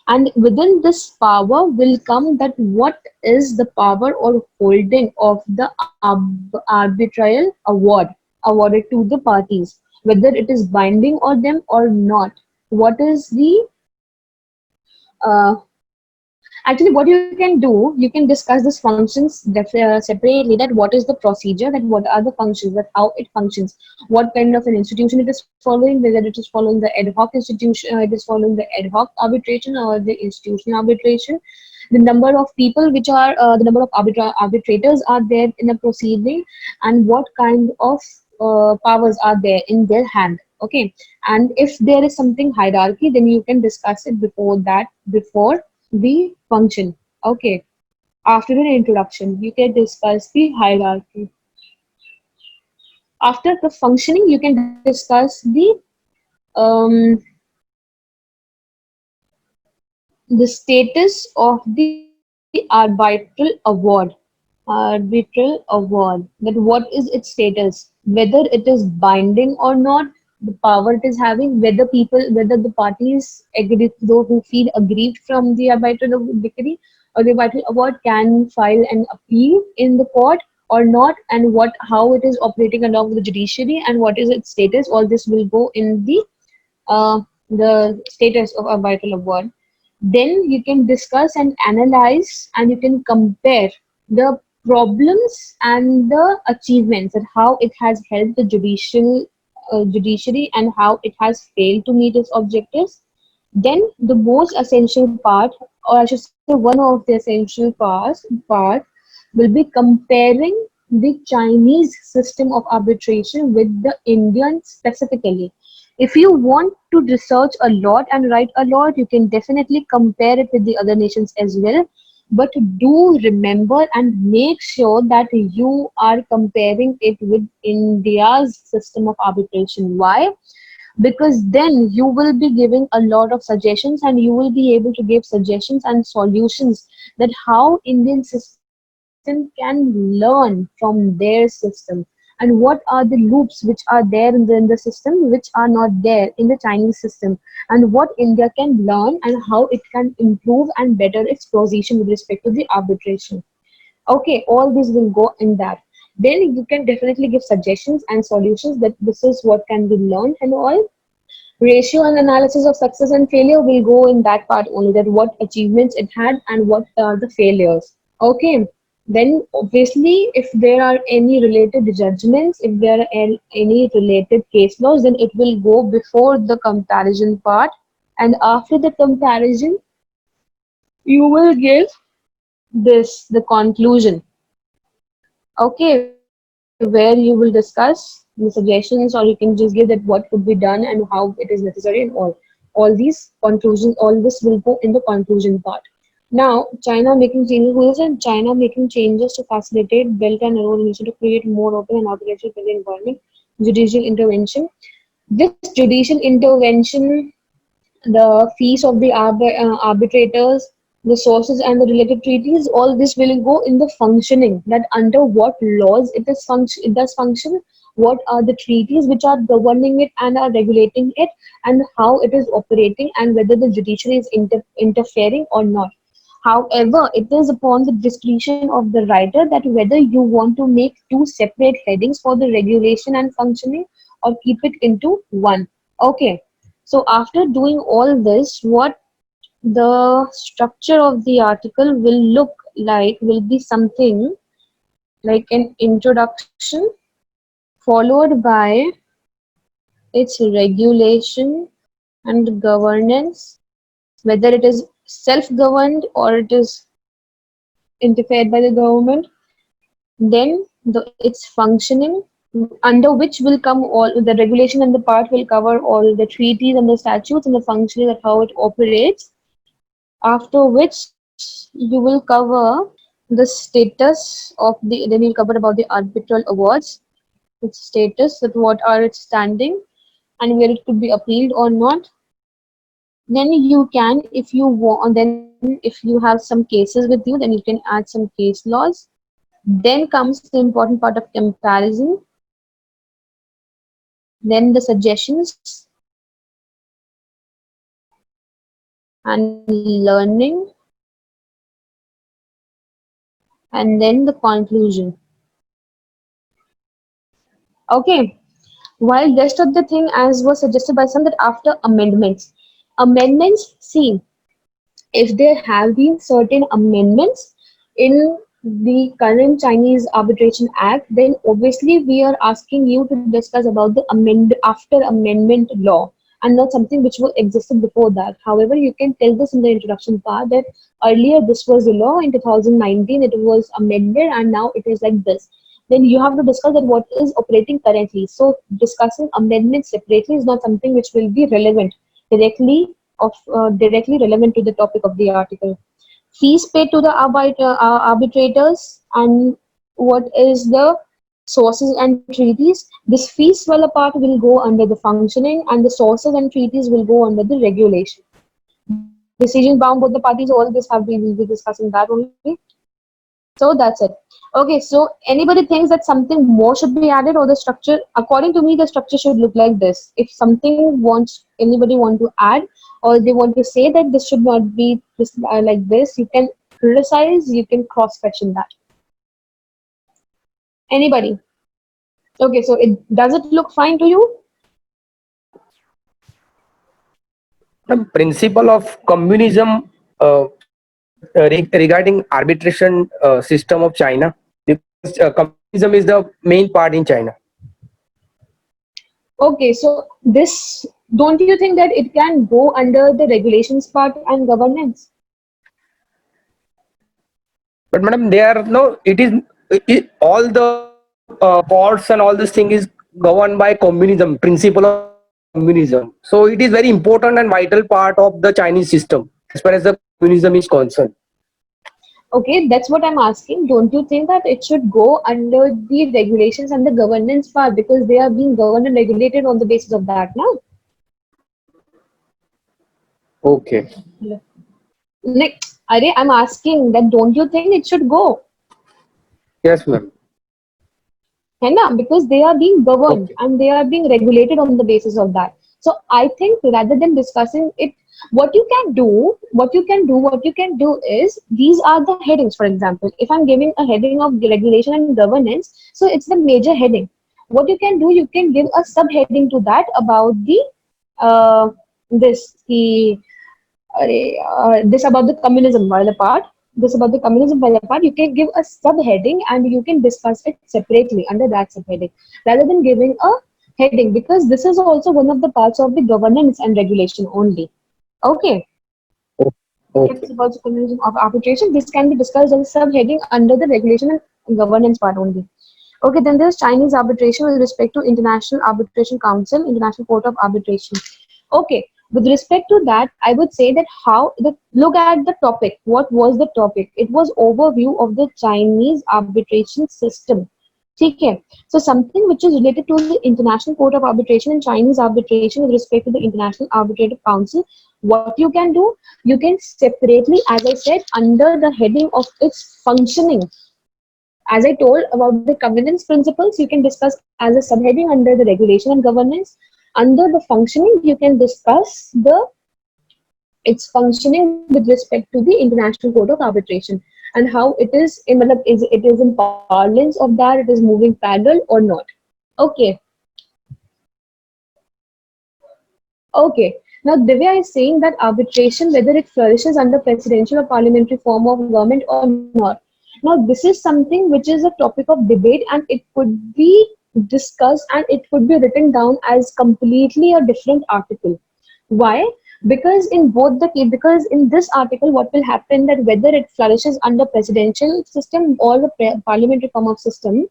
And within this power will come that what is the power or holding of the arbitral award awarded to the parties, whether it is binding on them or not. What is the uh, Actually, what you can do, you can discuss these functions separately. That what is the procedure, that what are the functions, that how it functions, what kind of an institution it is following, whether it is following the ad hoc institution, it is following the ad hoc arbitration or the institutional arbitration, the number of people which are the number of arbitrators are there in a proceeding, and what kind of powers are there in their hand. Okay, and if there is something hierarchy, then you can discuss it before that, before the function. Okay. After an introduction, you can discuss the hierarchy. After the functioning, you can discuss the status of the arbitral award. Arbitral award. That what is its status? Whether it is binding or not, the power it is having, whether the parties agree, those who feel aggrieved from the arbitral decree or the arbitral award can file an appeal in the court or not, and how it is operating along with the judiciary and what is its status. All this will go in the status of arbitral award. Then you can discuss and analyze, and you can compare the problems and the achievements, and how it has helped the judiciary and how it has failed to meet its objectives. Then the most essential part, or I should say one of the essential part will be comparing the Chinese system of arbitration with the Indian specifically. If you want to research a lot and write a lot, you can definitely compare it with the other nations as well. But do remember and make sure that you are comparing it with India's system of arbitration. Why? Because then you will be giving a lot of suggestions, and you will be able to give suggestions and solutions that how Indian system can learn from their system, and what are the loops which are there in the system which are not there in the Chinese system, and what India can learn and how it can improve and better its position with respect to the arbitration. Okay, all these will go in that. Then you can definitely give suggestions and solutions that this is what can be learned and all. Ratio and analysis of success and failure will go in that part only, that what achievements it had and what are the failures. Okay. Then obviously if there are any related judgments, if there are any related case laws, then it will go before the comparison part, and after the comparison you will give the conclusion. Okay, where you will discuss the suggestions, or you can just give that what could be done and how it is necessary, and all these conclusions, all this will go in the conclusion part. Now, China making changes. Who is in China making changes to facilitate Belt and Road Initiative to create more open and arbitration friendly environment? Judicial intervention. This judicial intervention, the fees of the arbitrators, the sources and the related treaties, all this will go in the functioning, that under what laws it does function, what are the treaties which are governing it and are regulating it, and how it is operating, and whether the judiciary is interfering or not. However, it is upon the discretion of the writer that whether you want to make two separate headings for the regulation and functioning, or keep it into one. Okay. So after doing all this, what the structure of the article will look like will be something like an introduction, followed by its regulation and governance, whether it is self-governed or it is interfered by the government. Then its functioning, under which will come all the regulation, and the part will cover all the treaties and the statutes and the functioning, that how it operates. After which you will cover the status of then you'll cover about the arbitral awards, its status, that what are its standing, and where it could be appealed or not. Then you can, if you want, then if you have some cases with you, then you can add some case laws. Then comes the important part of comparison, then the suggestions and learning, and then the conclusion. Okay. While rest of the thing, as was suggested by some, that after amendments, see, if there have been certain amendments in the current Chinese Arbitration Act, then obviously we are asking you to discuss about the after amendment law, and not something which was existed before that. However, you can tell this in the introduction part that earlier this was the law, in 2019 it was amended, and now it is like this. Then you have to discuss that what is operating currently. So discussing amendments separately is not something which will be relevant directly relevant to the topic of the article. Fees paid to the arbitrators, and what is the sources and treaties. This fees well apart will go under the functioning, and the sources and treaties will go under the regulation. Decision bound both the parties, all this we'll be discussing that only. So that's it. Okay, so anybody thinks that something more should be added, or the structure, according to me, the structure should look like this. If anybody want to add, or they want to say that this should not be this like this, you can criticize, you can cross-question that. Anybody? Okay, so does it look fine to you? The principle of communism regarding arbitration system of China, because communism is the main part in China. Okay, so this, don't you think that it can go under the regulations part and governance? But madam, all the courts and all this thing is governed by communism, principle of communism. So it is very important and vital part of the Chinese system as far as the communism is concerned. Okay, that's what I'm asking. Don't you think that it should go under the regulations and the governance part, because they are being governed and regulated on the basis of that now? Okay. Like, I'm asking that, don't you think it should go? Yes, ma'am. Because they are being governed and they are being regulated on the basis of that. So I think rather than discussing it, what you can do is, these are the headings. For example, if I'm giving a heading of regulation and governance, so it's the major heading. What you can do, you can give a subheading to that about the this about the communism while apart. You can give a subheading and you can discuss it separately under that subheading, rather than giving a heading, because this is also one of the parts of the governance and regulation only. Okay. It's about the communism of arbitration. This can be discussed as a subheading under the regulation and governance part only. Okay, then there's Chinese arbitration with respect to International Arbitration Council, International Court of Arbitration. Okay, with respect to that, I would say that look at the topic. What was the topic? It was overview of the Chinese arbitration system. Okay, so something which is related to the International Court of Arbitration and Chinese arbitration with respect to the International Arbitrative Council What you can do, you can separately, as I said, under the heading of its functioning. As I told about the governance principles, you can discuss as a subheading under the regulation and governance. Under the functioning, you can discuss its functioning with respect to the International Court of Arbitration and how it is, it is in parlance of that, it is moving parallel or not. Okay. Okay. Now, Divya is saying that arbitration, whether it flourishes under presidential or parliamentary form of government or not. Now, this is something which is a topic of debate, and it could be discussed and it could be written down as completely a different article. Why? Because in this article, what will happen that whether it flourishes under presidential system or the parliamentary form of system,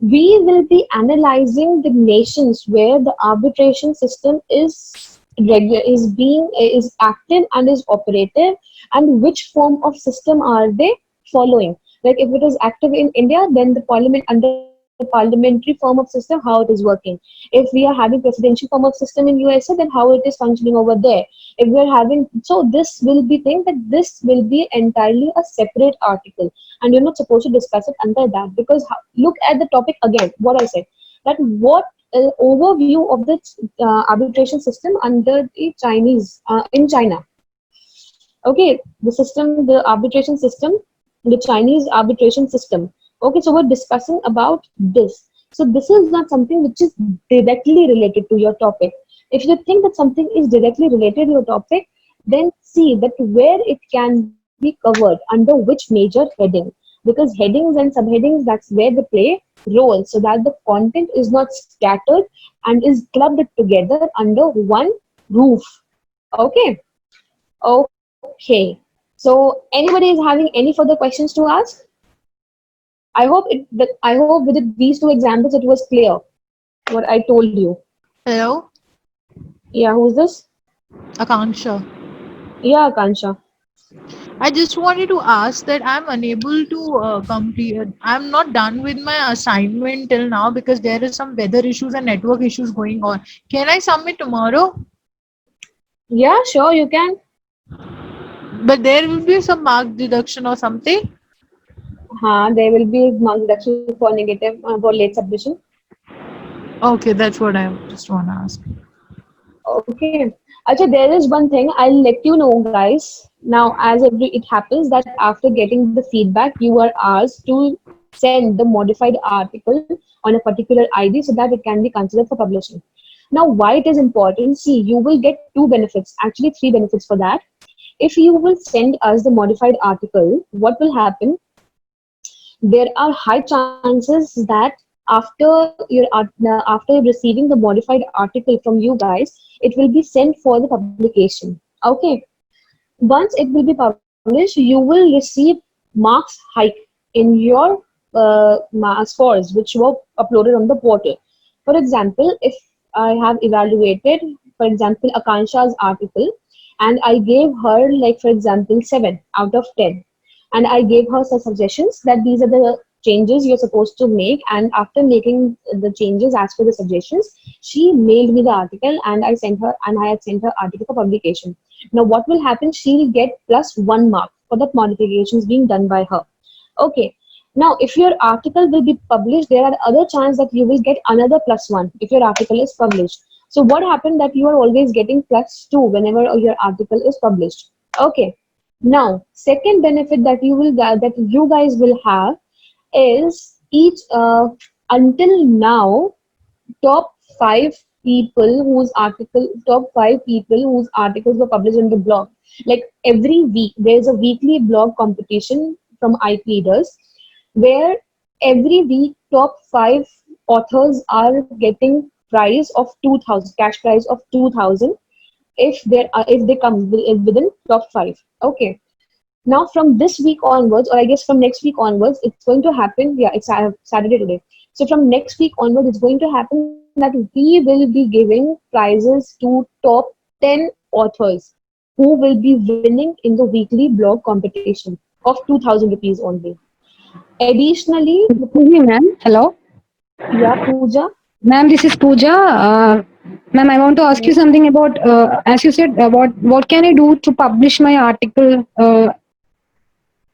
we will be analyzing the nations where the arbitration system is is active and is operative, and which form of system are they following. Like if it is active in India, then the parliament under parliamentary form of system, how it is working. If we are having presidential form of system in USA, then how it is functioning over there. If we are having, so this will be think that this will be entirely a separate article, and you're not supposed to discuss it under that, because look at the topic again. What I said, that what overview of the arbitration system under the Chinese in China. Okay, the arbitration system, the Chinese arbitration system. Okay, so we're discussing about this. So this is not something which is directly related to your topic. If you think that something is directly related to your topic, then see that where it can be covered under which major heading. Because headings and subheadings, that's where they play role, so that the content is not scattered and is clubbed together under one roof. Okay. Okay. So anybody is having any further questions to ask? I hope with these two examples it was clear what I told you. Hello, Yeah, who's this? Akanksha. Yeah, Akansha. I just wanted to ask that I'm unable to complete. I'm not done with my assignment till now because there is some weather issues and network issues going on. Can I submit tomorrow? Yeah, sure, you can. But there will be some mark deduction or something. There will be mark deduction for negative for late submission. Okay, that's what I just want to ask. Okay. Actually, there is one thing I'll let you know, guys. Now, it happens that after getting the feedback, you are asked to send the modified article on a particular ID so that it can be considered for publishing. Now, why it is important? See, you will get two benefits, actually three benefits for that. If you will send us the modified article, what will happen? There are high chances that after receiving the modified article from you guys, it will be sent for the publication. Okay. Once it will be published, you will receive marks hike in your scores which were uploaded on the portal. For example, if I have evaluated, for example, Akansha's article, and I gave her, like, for example, 7 out of 10, and I gave her some suggestions that these are the changes you're supposed to make, and after making the changes as per the suggestions, she mailed me the article, and I had sent her article for publication. Now what will happen? She'll get +1 mark for the modifications being done by her. Okay. Now, if your article will be published, there are other chances that you will get another +1 if your article is published. So what happened that you are always getting +2 whenever your article is published. Okay. Now, second benefit that you guys will have is until now, top 5 top 5 people whose articles were published on the blog. Like every week, there's a weekly blog competition from IP leaders, where every week top 5 authors are getting prize of 2,000, cash prize of 2,000 if they come within top 5. Okay. Now from this week onwards, or I guess from next week onwards, it's going to happen. Yeah, it's Saturday today. So from next week onwards, it's going to happen that we will be giving prizes to top 10 authors who will be winning in the weekly blog competition of 2,000 rupees only. Additionally, Ma'am, hello. yeah, Pooja. Ma'am, this is Pooja. Ma'am, I want to ask you something about, as you said, what can I do to publish my article?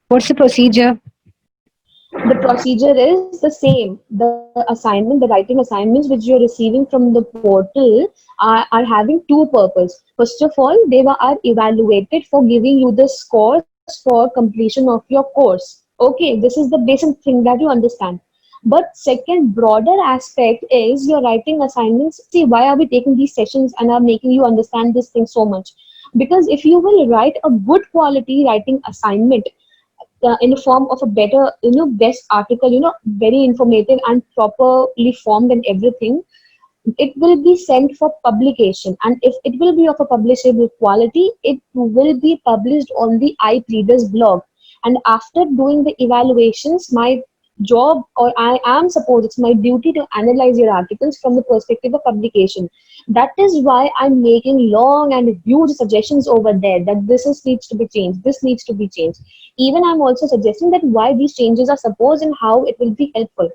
What's the procedure? The procedure is the same. The assignment, the writing assignments which you're receiving from the portal are having two purposes. First of all, they are evaluated for giving you the scores for completion of your course. Okay, this is the basic thing that you understand. But second, broader aspect is your writing assignments. See, why are we taking these sessions and are making you understand this thing so much? Because if you will write a good quality writing assignment, in the form of a better, best article, very informative and properly formed and everything, it will be sent for publication. And if it will be of a publishable quality, it will be published on the iPreaders blog. And after doing the evaluations, my job, or I am supposed, it's my duty to analyze your articles from the perspective of publication. That is why I'm making long and huge suggestions over there, that needs to be changed, this needs to be changed. Even I'm also suggesting that why these changes are supposed and how it will be helpful.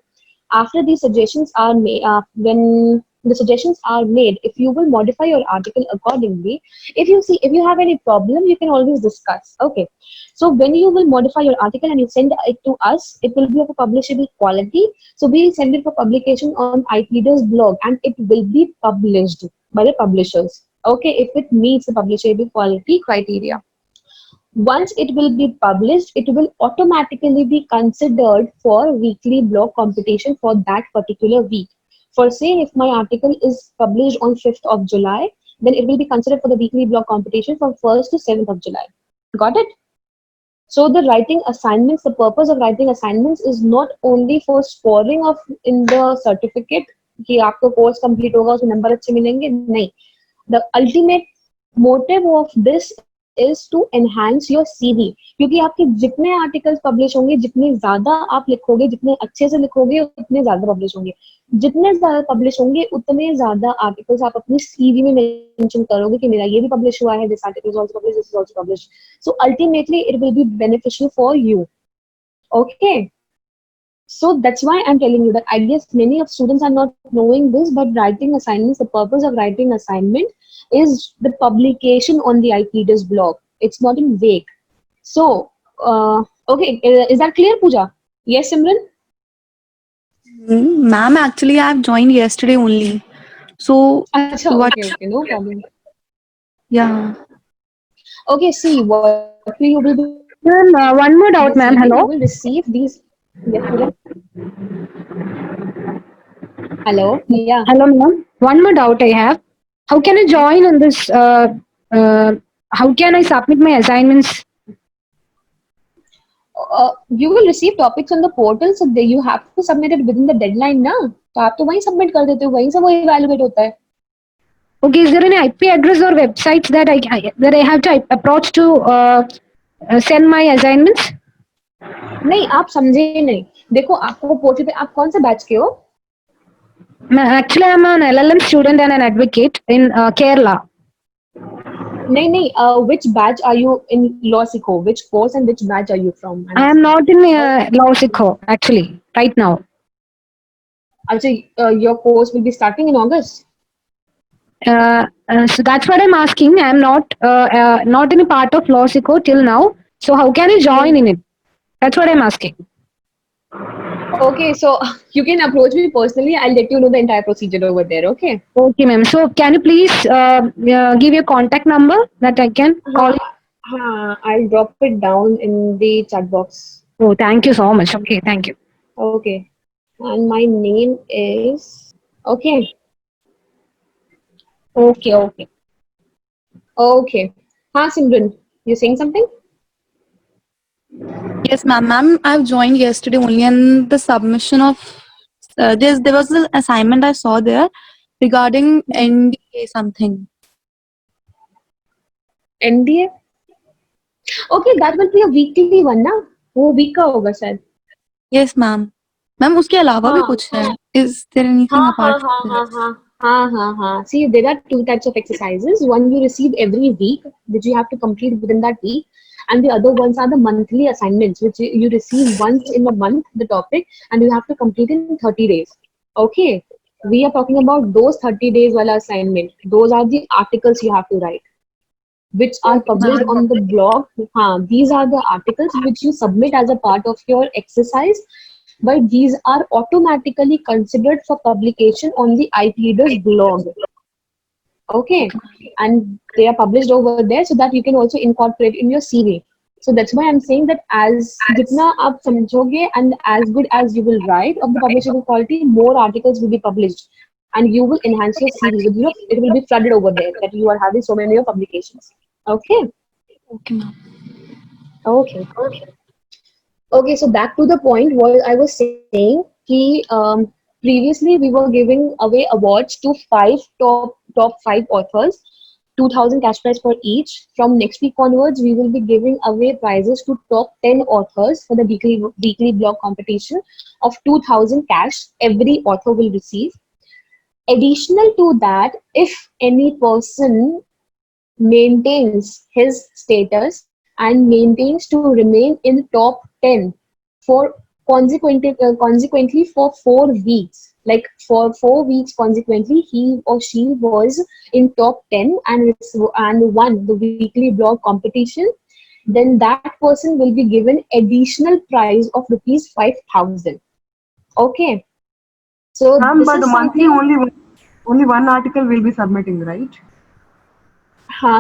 After these suggestions are made, when the suggestions are made, if you will modify your article accordingly, if you have any problem, you can always discuss. Okay, so when you will modify your article and you send it to us, it will be of a publishable quality. So we'll send it for publication on iPreaders blog, and it will be published by the publishers. Okay, if it meets the publishable quality criteria. Once it will be published, it will automatically be considered for weekly blog competition for that particular week. For say, if my article is published on 5th of July, then it will be considered for the weekly blog competition from 1st to 7th of July. Got it? So the writing assignments, the purpose of writing assignments is not only for scoring of in the certificate कि आपका course complete होगा उसमें number अच्छे मिलेंगे, नहीं. The ultimate motive of this is to enhance your CV, क्योंकि आपके जितने आर्टिकल्स पब्लिश होंगे, जितने ज्यादा आप लिखोगे, जितने अच्छे से लिखोगे, उतने ज्यादा पब्लिश होंगे. जितने ज्यादा पब्लिश होंगे, उतने ज्यादा आर्टिकल्स आप अपनी CV में मेंशन करोगे कि मेरा ये भी पब्लिश हुआ है, this article is also published, this is also published. So ultimately it will be beneficial for you. Okay. So that's why I'm telling you that I guess many of students are not knowing this, but writing assignments, the purpose of writing assignment is the publication on the iPreaders blog. It's not in vague. So, okay, is that clear, Pooja? Yes, Simran? Ma'am, actually, I've joined yesterday only. So, Achha, what? okay, no problem. Yeah. Okay, see, what you will be Ma'am, one more doubt, ma'am. receiving, you Hello. will receive these. Yes, Pooja? Hello, yeah. Hello, ma'am. One more doubt I have. How can I join on this? How can I submit my assignments? You will receive topics on the portal, so you have to submit it within the deadline, ना? तो आप तो वहीं submit कर देते हो, वहीं से वो evaluate होता है. Okay, is there any IP address or websites that I have to approach to send my assignments? नहीं, आप समझे नहीं. देखो, आपको पोर्टल पे आप कौन से बैच के हो? Actually, I'm an LLM student and an advocate in Kerala. नहीं, which batch are you in Law Sikho? Which course and which batch are you from? I am not in Law Sikho, actually, right now. Actually, your course will be starting in August. So that's what I'm asking. I'm not in a part of Law Sikho till now. So how can I join in it? That's what I'm asking. Okay, so you can approach me personally. I'll let you know the entire procedure over there. Okay. Okay, ma'am. So can you please give your contact number that I can call you? I'll drop it down in the chat box. Oh, thank you so much. Okay, thank you. Okay. And my name is... Okay. Okay. Okay. Haan, Simran, you saying something? Yes, ma'am. Ma'am, I've joined yesterday only, and the submission of there was an assignment I saw there regarding NDA something. NDA? Okay, that will be a weekly one, ना? वो week का होगा शायद. Yes, ma'am. Ma'am, उसके अलावा भी कुछ है? Is there anything apart from this? हाँ. See, there are two types of exercises. One you receive every week, which you have to complete within that week. And the other ones are the monthly assignments, which you receive once in a month, the topic, and you have to complete in 30 days. Okay. We are talking about those 30 days wala assignment. Those are the articles you have to write, which are published on the blog. These are the articles which you submit as a part of your exercise, but these are automatically considered for publication on the IP Leaders blog. Okay, and they are published over there so that you can also incorporate in your CV. So that's why I'm saying that as jitna aap samjhoge and as good as you will write of the publishable quality, more articles will be published, and you will enhance your CV. So, it will be flooded over there that you are having so many of publications. Okay. Okay, ma'am. Okay. Okay. So back to the point, what I was saying, previously we were giving away awards to top five authors, 2,000 cash prize for each. From next week onwards, we will be giving away prizes to top 10 authors for the weekly blog competition of 2,000 cash. Every author will receive. Additional to that, if any person maintains his status and maintains to remain in top 10 for consequently for 4 weeks, like for 4 weeks consequently, he or she was in top 10 and won the weekly blog competition, then that person will be given additional prize of rupees 5,000. Okay, so Ma'am, this but is monthly something. only one article will be submitting, right?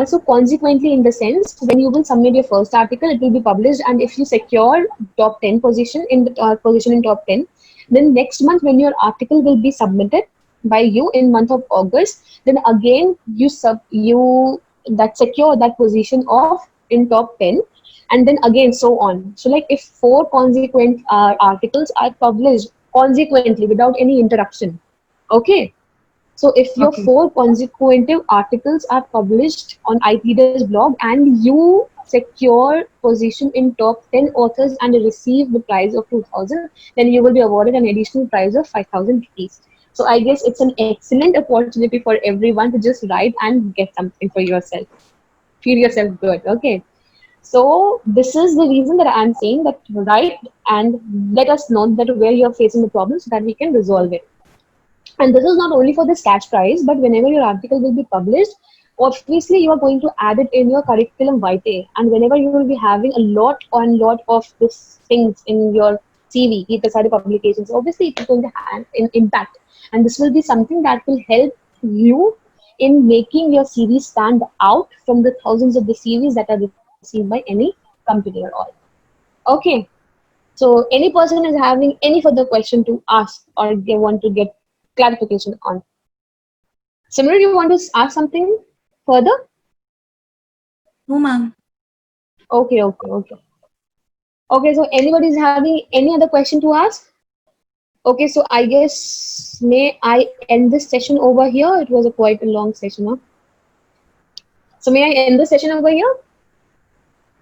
So consequently, in the sense, when you will submit your first article, it will be published, and if you secure top 10 position in the position in top 10, then next month when your article will be submitted by you in month of August, then again you that secure that position of in top 10, and then again so on. So like if 4 consequent articles are published consequently without any interruption, okay. So if your Okay. 4 consecutive articles are published on IPD's blog and you secure position in top 10 authors and receive the prize of 2,000, then you will be awarded an additional prize of 5,000 rupees. So I guess it's an excellent opportunity for everyone to just write and get something for yourself. Feel yourself good, okay? So this is the reason that I'm saying that write and let us know that where you're facing the problem so that we can resolve it. And this is not only for this cash prize, but whenever your article will be published, obviously you are going to add it in your curriculum vitae. And whenever you will be having a lot of these things in your CV, the side publications, obviously it's going to have an impact. And this will be something that will help you in making your CV stand out from the thousands of the CVs that are received by any company or all. Okay. So any person is having any further question to ask or they want to get clarification on. Simran, you want to ask something further? No, ma'am. Okay. Okay, so anybody is having any other question to ask? Okay, so I guess may I end this session over here? It was quite a long session, huh? So may I end the session over here?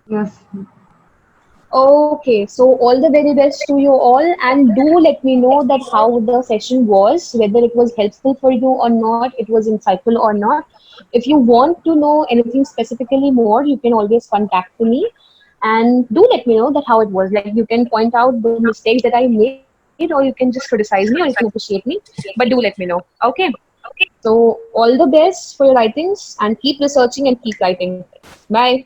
Yes. Okay, so all the very best to you all, and do let me know that how the session was, whether it was helpful for you or not, it was insightful or not. If you want to know anything specifically more, you can always contact me, and do let me know that how it was. Like you can point out the mistakes that I made, or you can just criticize me, or you can appreciate me, but do let me know. Okay. So all the best for your writings, and keep researching and keep writing. Bye.